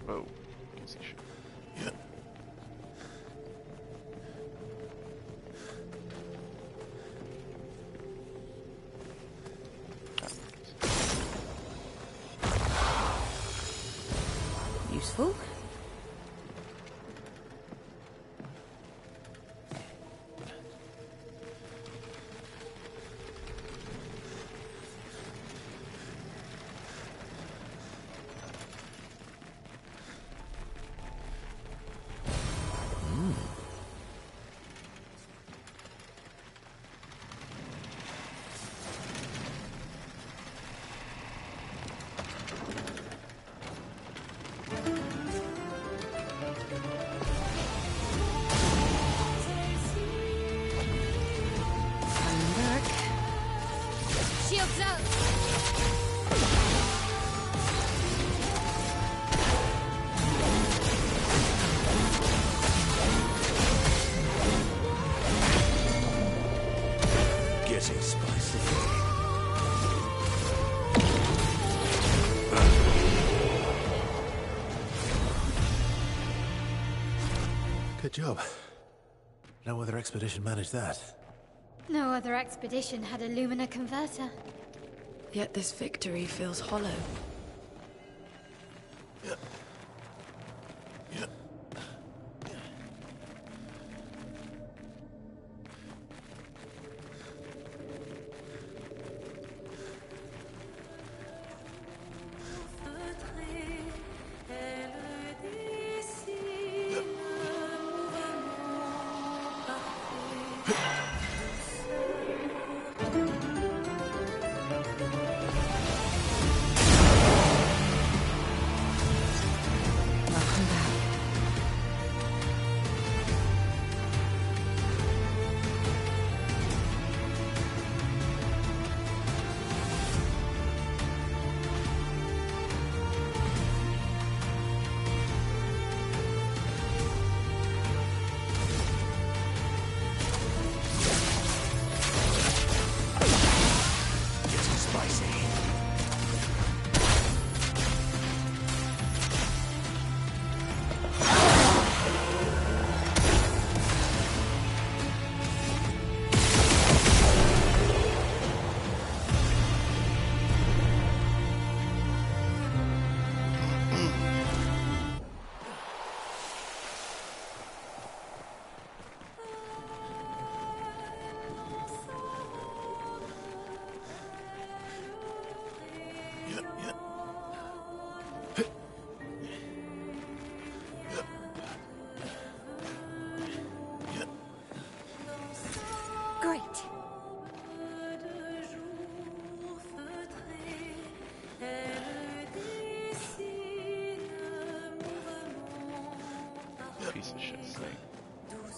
Whoa, can see shit. Useful. I'm back. Shields up. Getting spicy. Good job. No other expedition managed that. No other expedition had a Lumina converter. Yet this victory feels hollow. Welcome back. Getting spicy. Great. Piece of shit snake. Don't worry.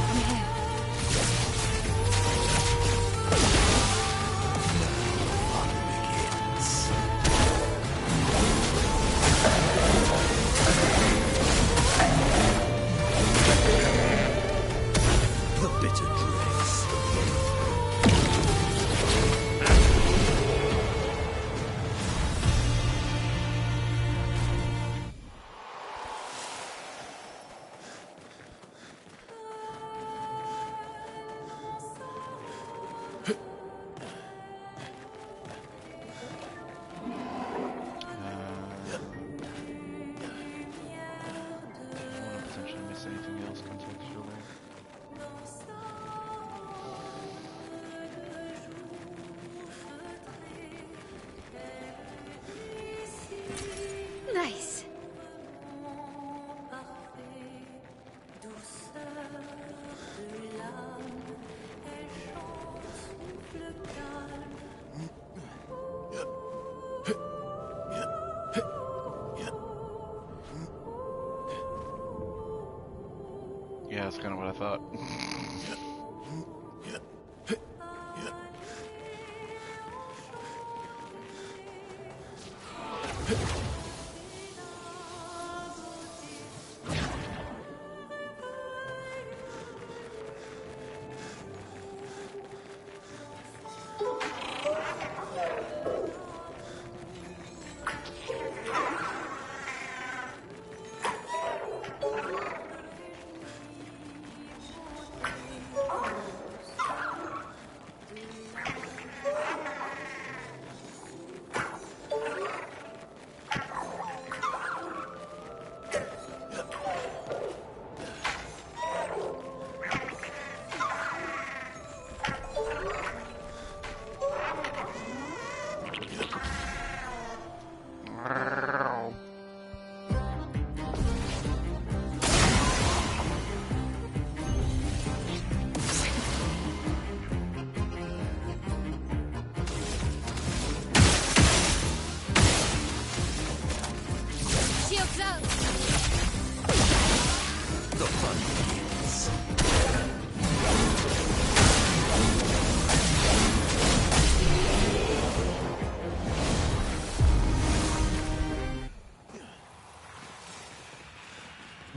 I'm here. Fun begins. notice anything else contextually. Nice. Yeah, that's kind of what I thought. Shields up. The fun begins.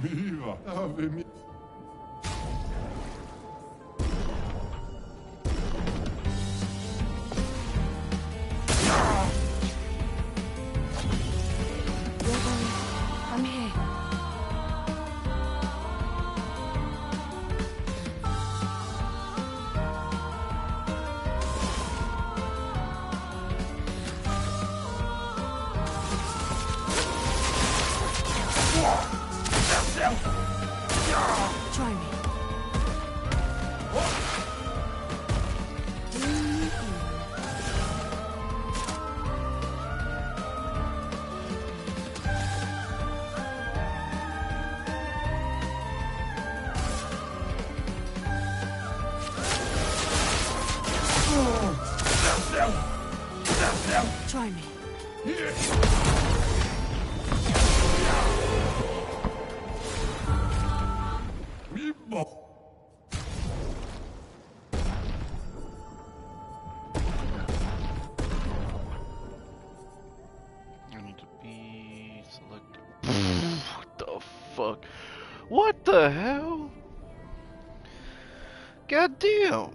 Viva! Ave mia! I'm here. Try me. Try me. I need to be selected. What the fuck? What the hell? God damn!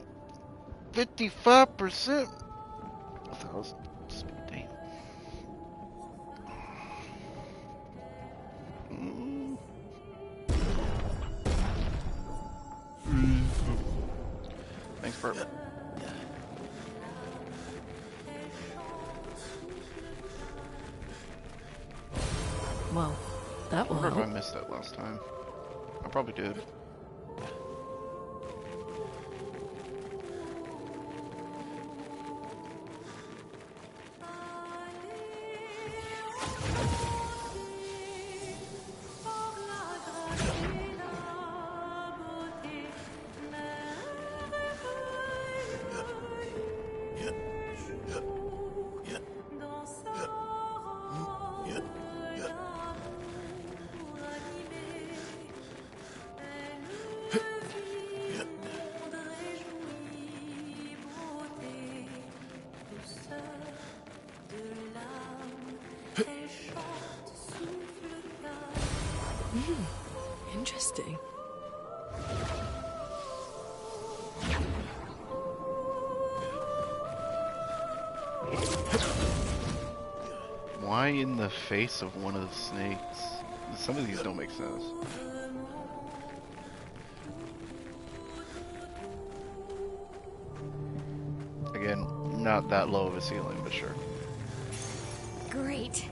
55%? 1,000 speed, damn. Thanks, Bert. Well, that I will wonder if I help. missed that last time. I probably did. Interesting. Why in the face of one of the snakes? Some of these don't make sense. Again, not that low of a ceiling, but sure. Great.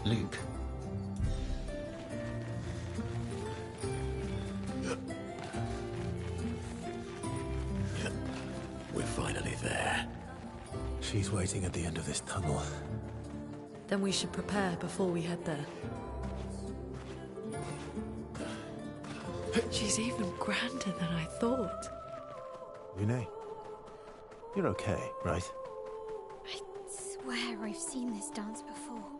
Luke. We're finally there. She's waiting at the end of this tunnel. Then we should prepare before we head there. She's even grander than I thought. Lune, you're okay, right? I swear I've seen this dance before.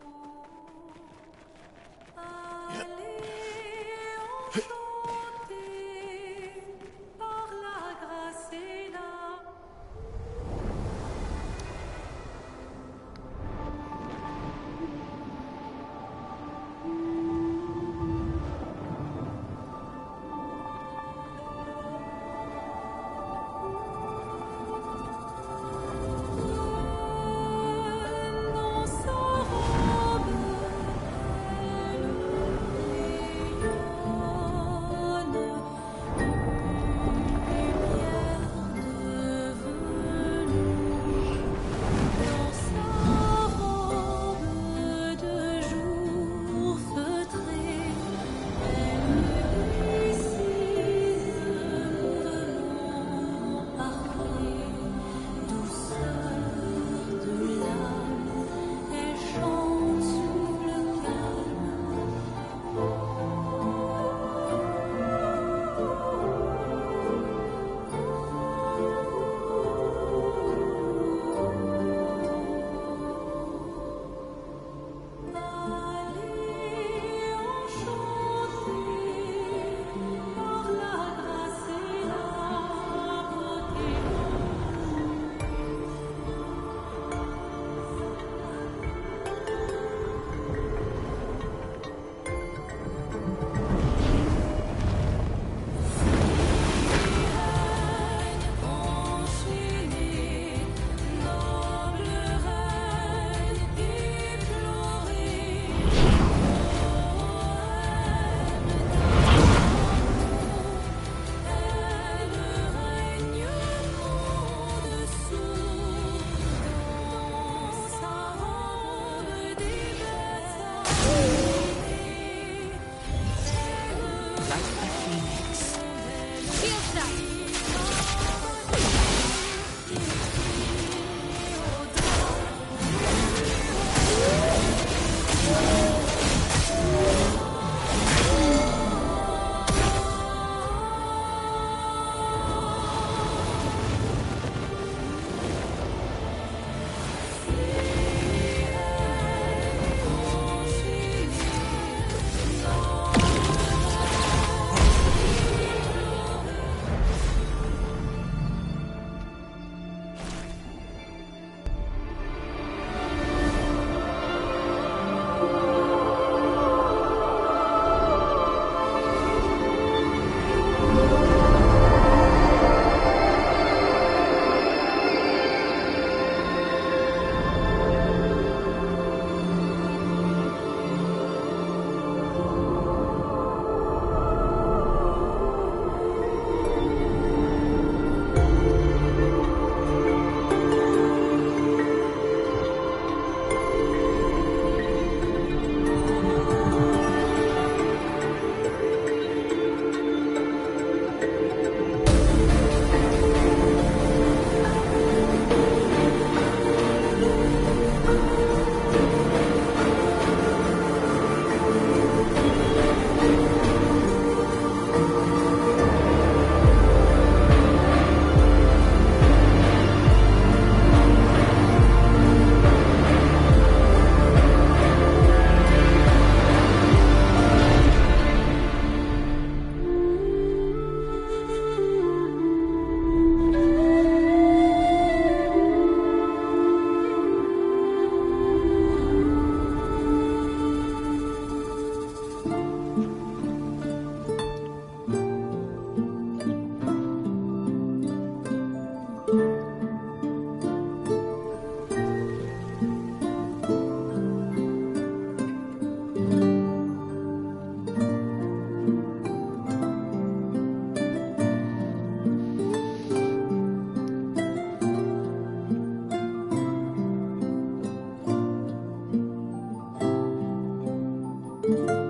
Is it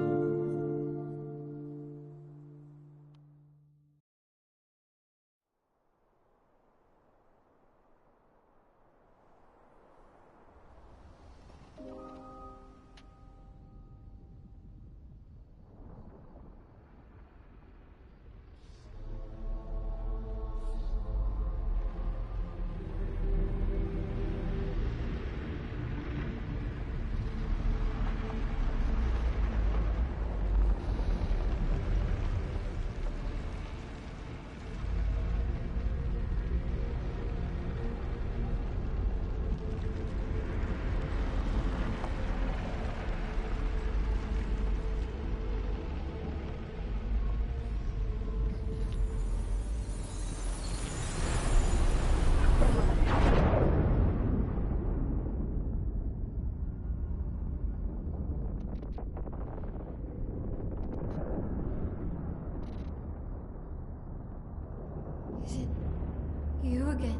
you again?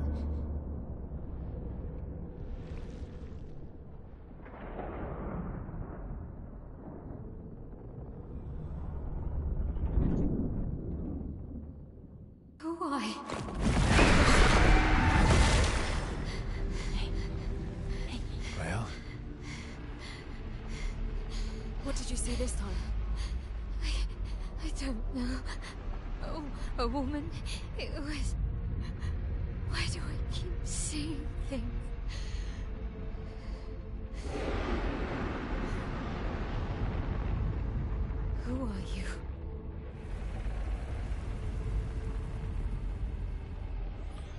Why? Well, What did you see this time? I don't know. Oh, a woman. It was... Why do I keep seeing things? Who are you?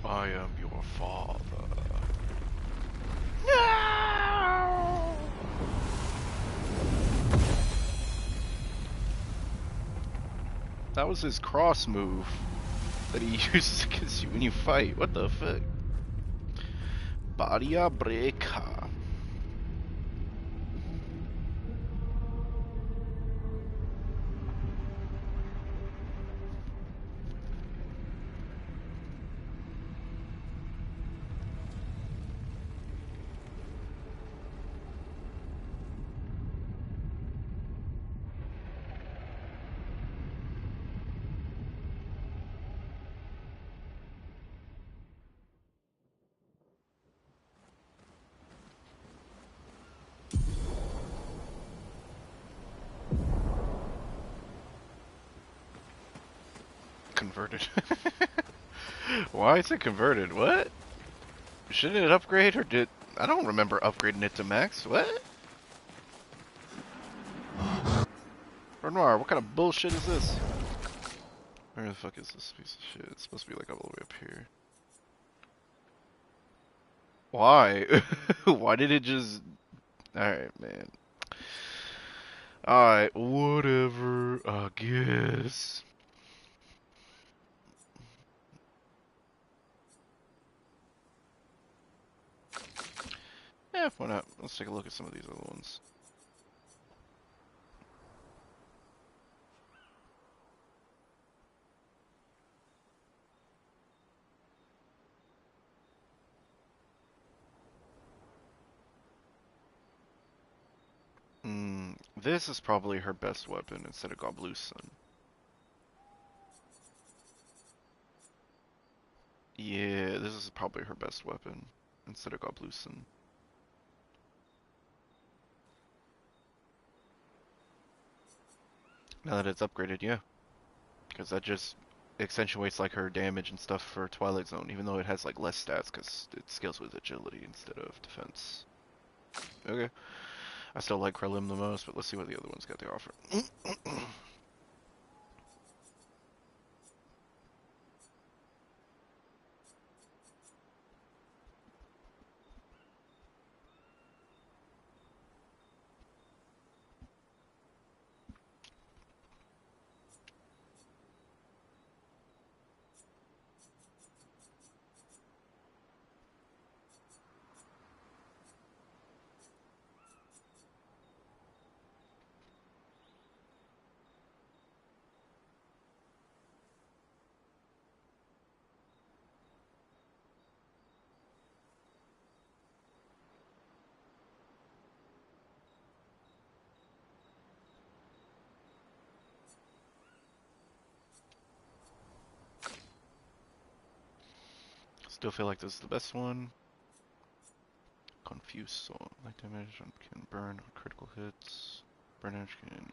I am your father. That was his cross move that he uses against you when you fight. What the fuck? Badia Breaka. Converted. Why is it converted? What? Shouldn't it upgrade or did... I don't remember upgrading it to max. What? Renoir, what kind of bullshit is this? Where the fuck is this piece of shit? It's supposed to be like all the way up here. Why? Why did it just... Alright, man. Alright, whatever, I guess. Yeah, why not? Let's take a look at some of these other ones. This is probably her best weapon instead of Gobluson. Yeah, this is probably her best weapon instead of Gobluson. Now that it's upgraded, yeah. Because that just accentuates like her damage and stuff for Twilight Zone, even though it has like less stats because it scales with agility instead of defense. Okay. I still like Krellim the most, but let's see what the other ones got to offer. Still feel like this is the best one. Confuse soul. Light damage can burn on critical hits. Burn damage can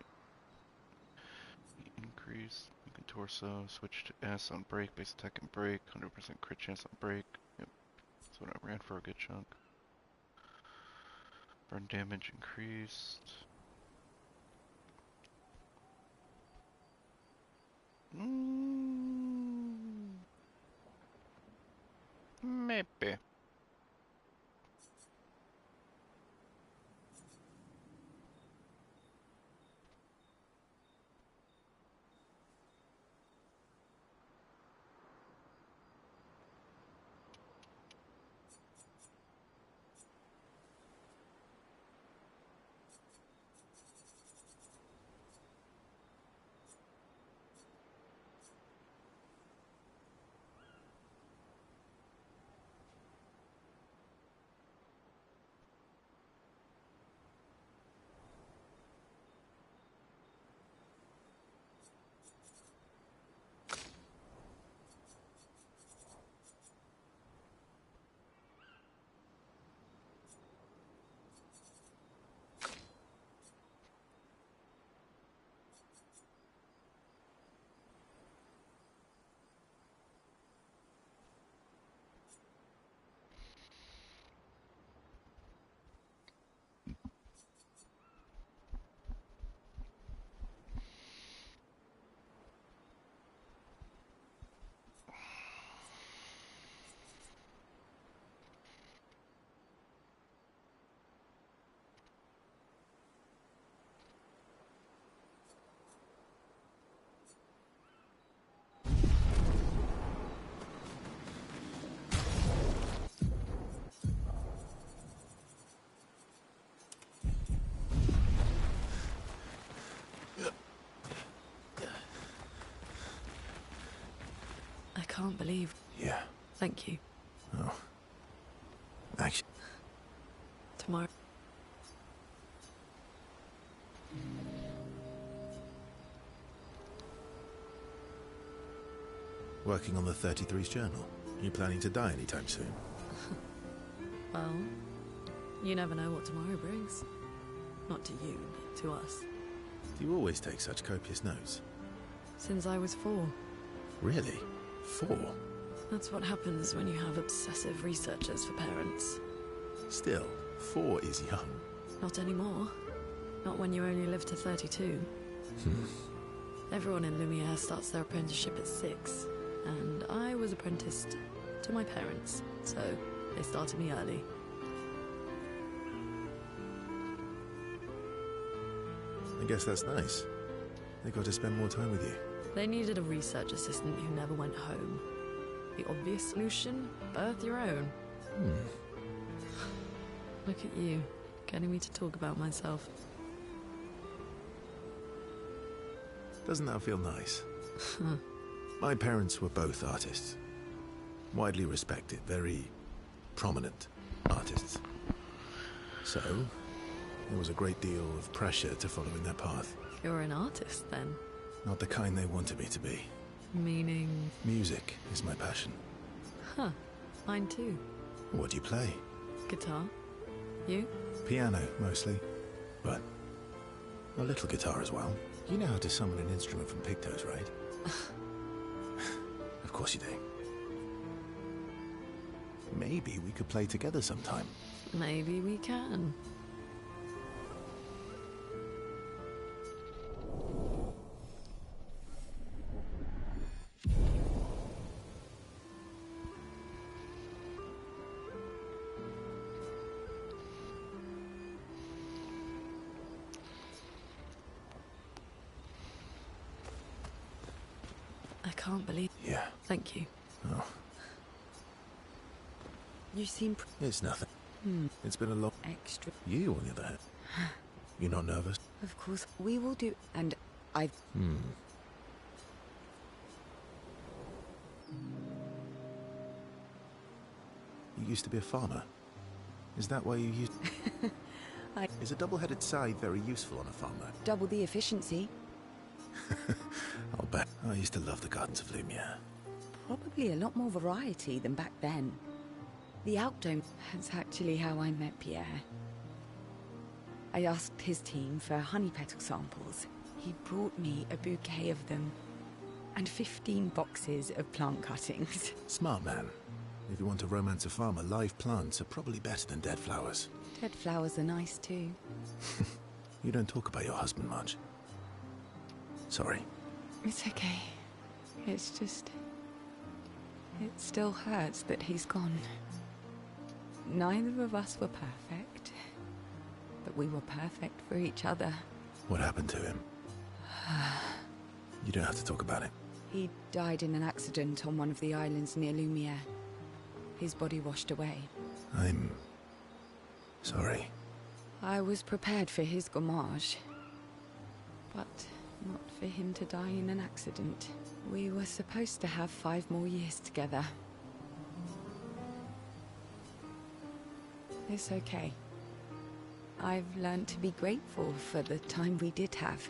be increased. Weaken torso. Switch to S on break. Base attack and break. 100% crit chance on break. Yep. That's what I ran for a good chunk. Burn damage increased. Maybe. I can't believe... Yeah. Thank you. Oh. Actually... Tomorrow... Working on the 33's journal. You planning to die anytime soon? Well, you never know what tomorrow brings. Not to you, but to us. Do you always take such copious notes? Since I was 4. Really? 4? That's what happens when you have obsessive researchers for parents. Still, 4 is young. Not anymore. Not when you only live to 32. Everyone in Lumiere starts their apprenticeship at 6. And I was apprenticed to my parents, so they started me early. I guess that's nice. They got to spend more time with you. They needed a research assistant who never went home. The obvious solution? Birth your own. Look at you, getting me to talk about myself. Doesn't that feel nice? My parents were both artists. Widely respected, very prominent artists. So, there was a great deal of pressure to follow in their path. You're an artist, then? Not the kind they wanted me to be. Meaning? Music is my passion. Huh. Mine too. What do you play? Guitar. You? Piano, mostly. But a little guitar as well. You know how to summon an instrument from pictos, right? Of course you do. Maybe we could play together sometime. Maybe we can. I can't believe... Yeah. Thank you. Oh, You seem it's nothing. It's been a long... extra. You, on the other hand. You're not nervous? Of course, we will do. And I've... You used to be a farmer. Is that why you used... Is a double-headed scythe very useful on a farmer? double the efficiency. I'll bet. I used to love the gardens of Lumiere. probably a lot more variety than back then. The outdome, that's actually how I met Pierre. I asked his team for honey petal samples. He brought me a bouquet of them, and 15 boxes of plant cuttings. Smart man. If you want to romance a farmer, live plants are probably better than dead flowers. Dead flowers are nice too. You don't talk about your husband much. Sorry. It's okay. It's just... it still hurts that he's gone. Neither of us were perfect, but we were perfect for each other. What happened to him? You don't have to talk about it. He died in an accident on one of the islands near Lumiere. His body washed away. I'm... sorry. I was prepared for his gommage, but not for him to die in an accident. We were supposed to have 5 more years together. It's okay. I've learned to be grateful for the time we did have,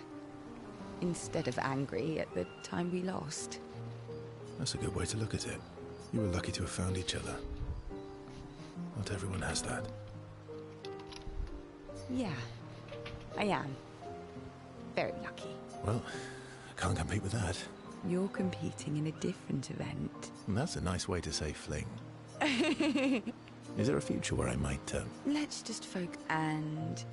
instead of angry at the time we lost. That's a good way to look at it. You were lucky to have found each other. Not everyone has that. Yeah, I am. Very lucky. Well, I can't compete with that. You're competing in a different event. And that's a nice way to say fling. Is there a future where I might, Let's just focus and...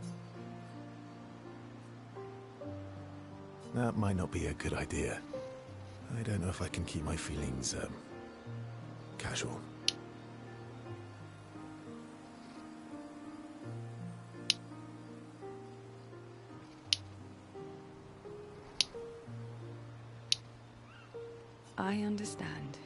That might not be a good idea. I don't know if I can keep my feelings, casual. I understand.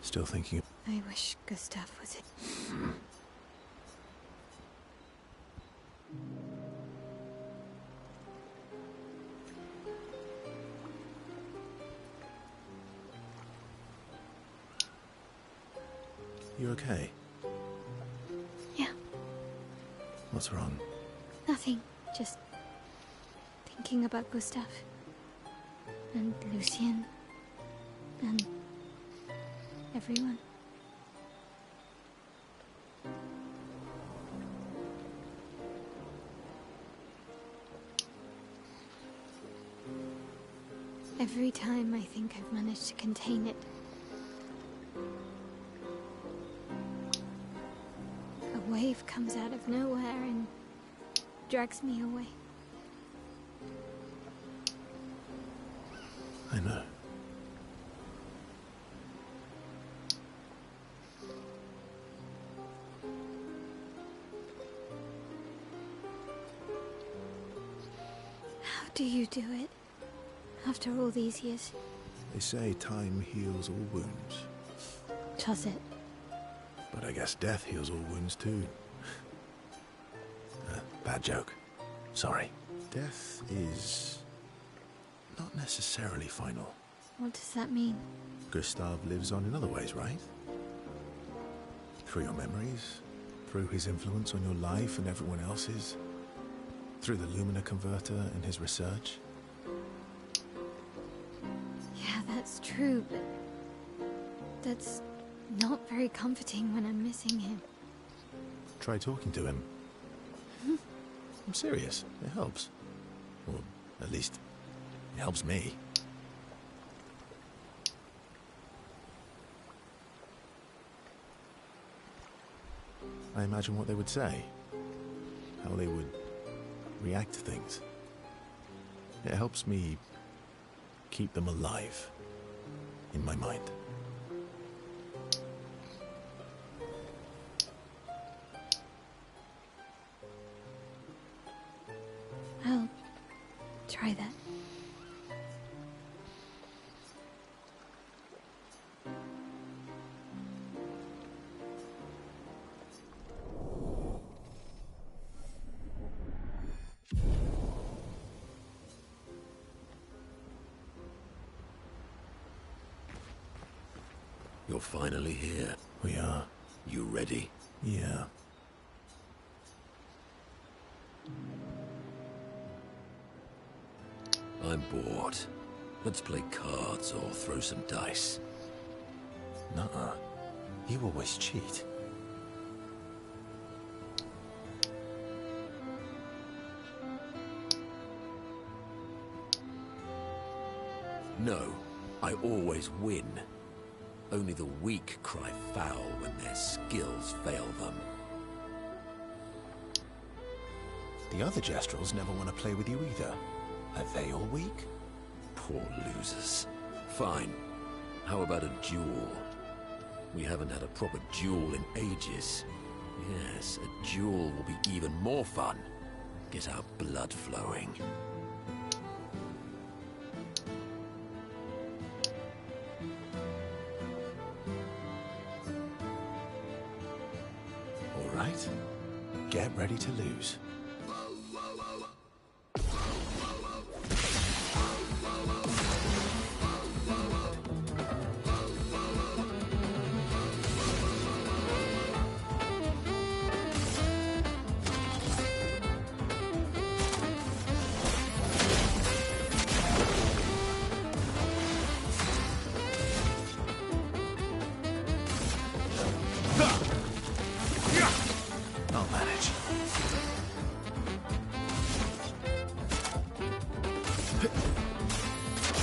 Still thinking... I wish Gustav was it. You okay? Yeah, What's wrong? nothing. Just thinking about Gustav. And Lucien. And everyone. Every time I think I've managed to contain it, a wave comes out of nowhere and drags me away. I know. How do you do it? After all these years? They say time heals all wounds. Does it? But I guess death heals all wounds too. Bad joke. Sorry. Death is... not necessarily final. What does that mean? Gustav lives on in other ways, right? Through your memories, through his influence on your life and everyone else's, through the Lumina converter and his research. Yeah, that's true, but that's not very comforting when I'm missing him. Try talking to him. I'm serious. It helps. Or at least, it helps me. I imagine what they would say. How they would react to things. It helps me keep them alive in my mind. I'll try that. You're finally here. We are. You ready? Yeah. I'm bored. Let's play cards or throw some dice. Nuh-uh. You always cheat. No, I always win. Only the weak cry foul when their skills fail them. The other Jestrels never want to play with you either. Are they all weak? Poor losers. Fine. How about a duel? We haven't had a proper duel in ages. Yes, a duel will be even more fun. Get our blood flowing. All right. Get ready to lose. I'll manage.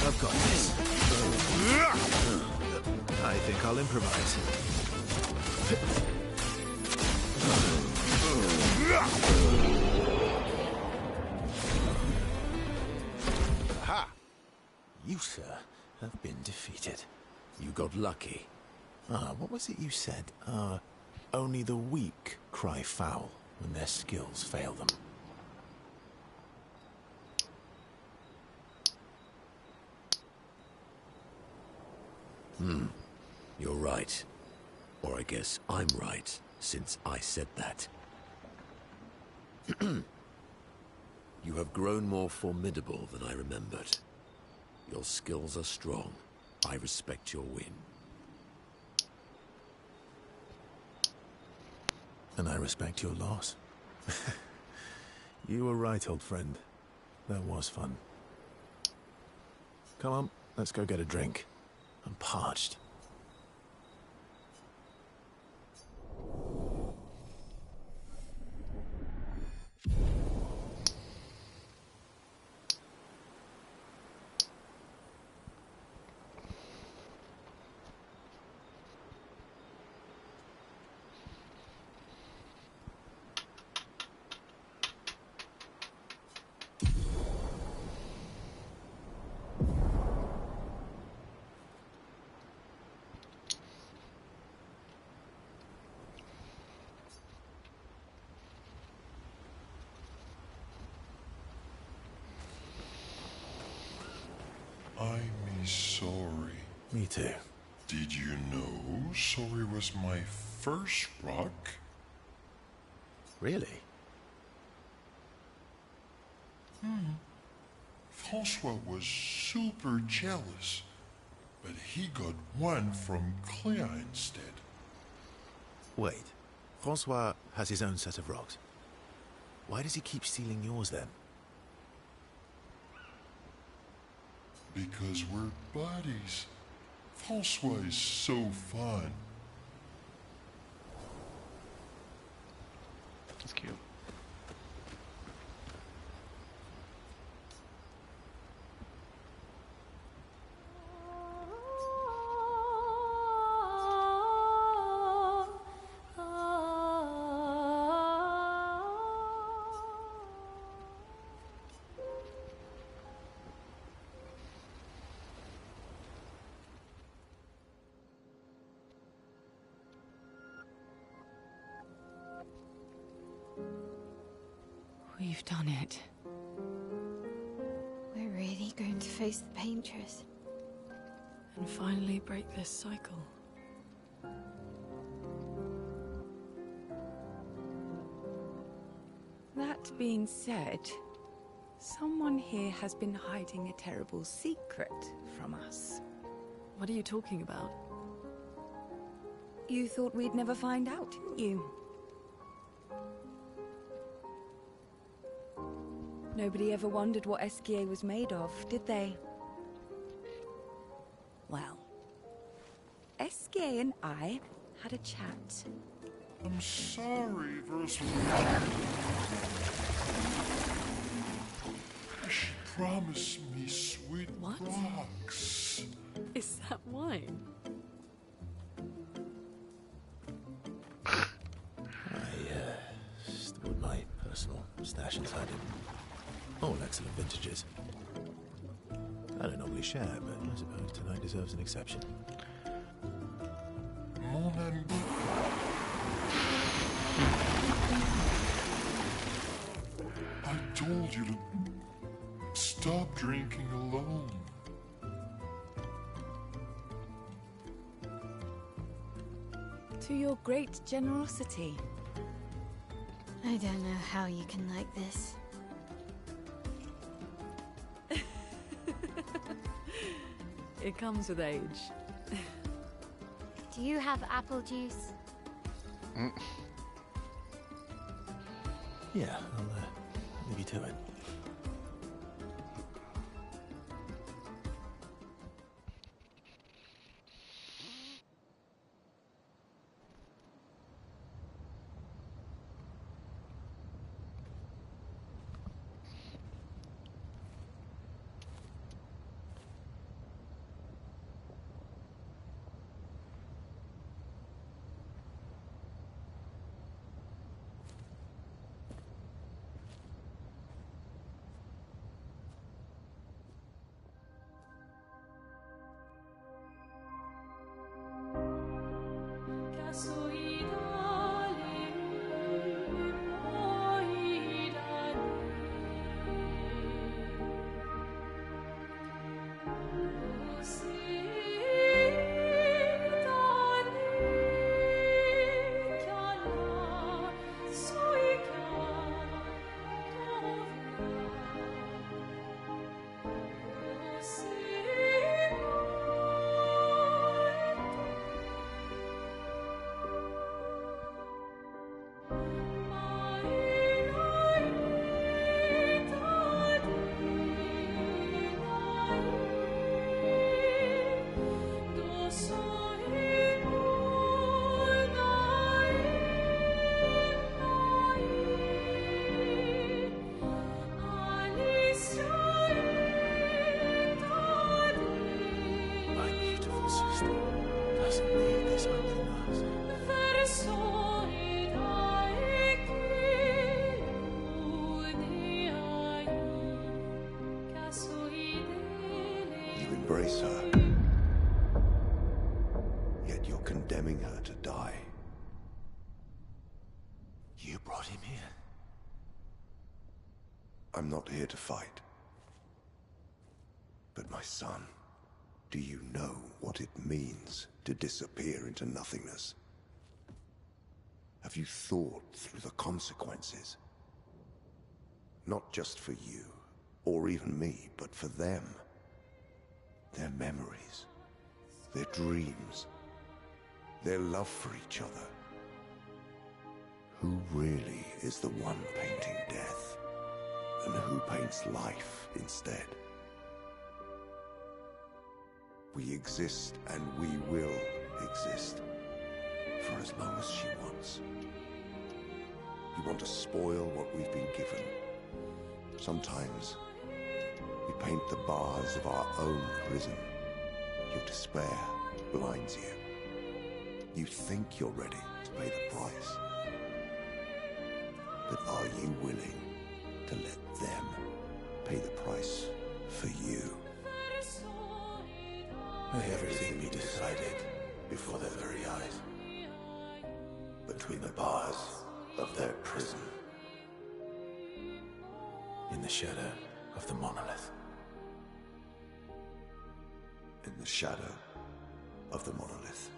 I've got this. I think I'll improvise. Aha! You, sir, have been defeated. You got lucky. What was it you said? Only the weak cry foul when their skills fail them. You're right. Or I guess I'm right, since I said that. You have grown more formidable than I remembered. Your skills are strong. I respect your win. And I respect your loss. You were right, old friend. That was fun. Come on, let's go get a drink. I'm parched. I'm sorry. Me too. Did you know sorry was my first rock? Really? Francois was super jealous, but he got one from Clea instead. Wait. Francois has his own set of rocks. Why does he keep stealing yours then? Because we're buddies. Francois is so fun. That's cute. We've done it. We're really going to face the Paintress. And finally break this cycle. That being said, someone here has been hiding a terrible secret from us. What are you talking about? You thought we'd never find out, didn't you? Nobody ever wondered what Esquier was made of, did they? Well, Esquier and I had a chat. I'm sorry, Verse. She promised me sweet What? rocks. Is that wine? I stored my personal stash inside it. All excellent vintages. I don't normally share, but I suppose tonight deserves an exception. Morning. I told you to stop drinking alone. To your great generosity. I don't know how you can like this. It comes with age. Do you have apple juice? Yeah, I'll leave you to it. Embrace her. Yet you're condemning her to die. You brought him here. I'm not here to fight. But my son, do you know what it means to disappear into nothingness? Have you thought through the consequences? Not just for you, or even me, but for them. Their memories, their dreams, their love for each other. Who really is the one painting death, and who paints life instead? We exist and we will exist for as long as she wants. You want to spoil what we've been given. Sometimes we paint the bars of our own prison. Your despair blinds you. You think you're ready to pay the price. But are you willing to let them pay the price for you? May everything be decided before their very eyes. Between the bars of their prison. In the shadow of the monolith. In the shadow of the monolith.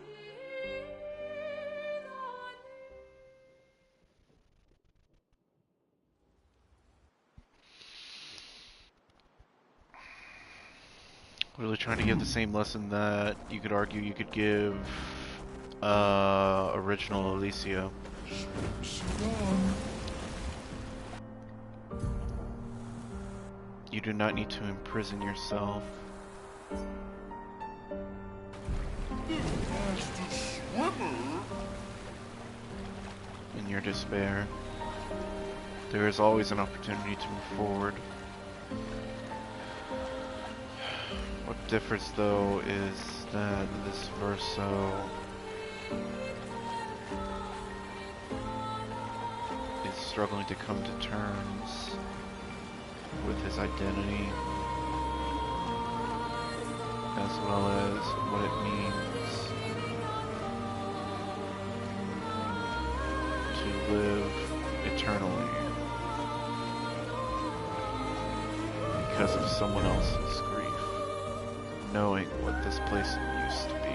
Really trying to give the same lesson that you could argue you could give Original Alicia. You do not need to imprison yourself in your despair. There is always an opportunity to move forward. What differs, though, is that this verso is struggling to come to terms with his identity, as well as what it means to live eternally because of someone else's grief, knowing what this place used to be.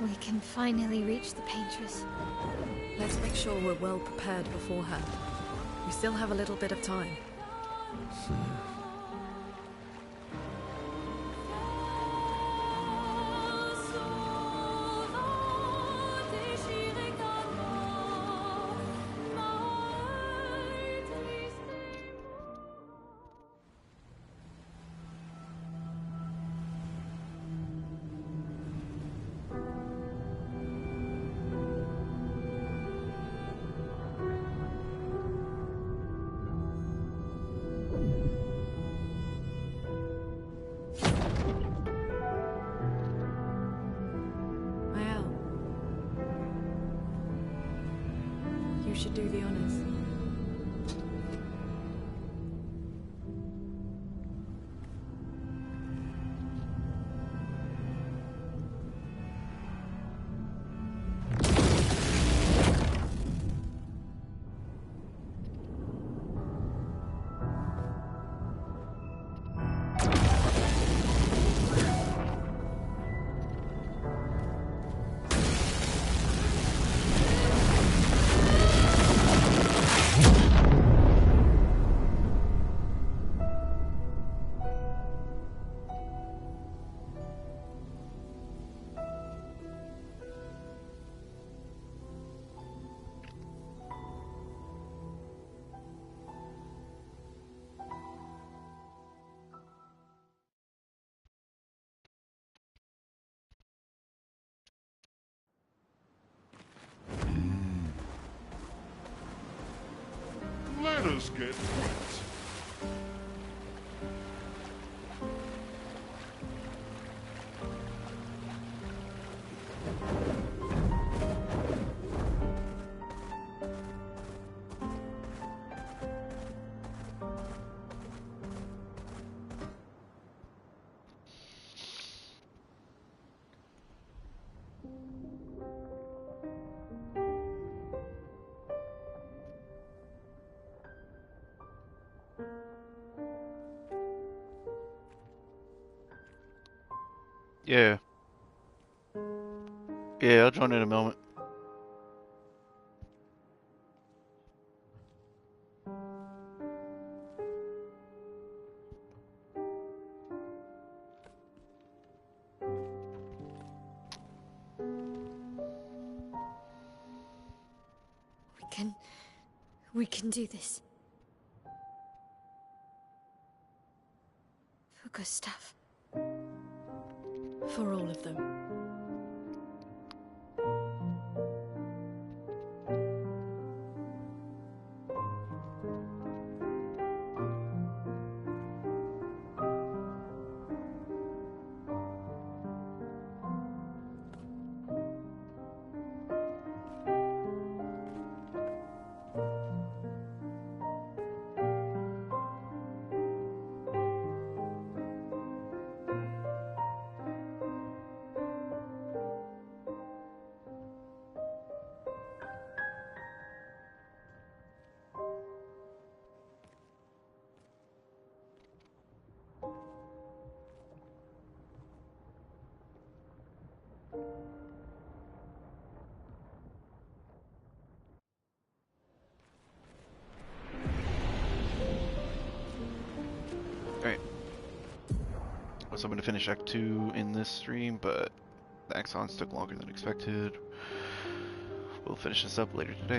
We can finally reach the Paintress. Let's make sure we're well prepared beforehand. We still have a little bit of time. You should do the honors. Let us get wet. Yeah. Yeah, I'll join in a moment. We can do this. For Gustav. For all of them. was hoping to finish Act 2 in this stream, but the Axons took longer than expected. We'll finish this up later today.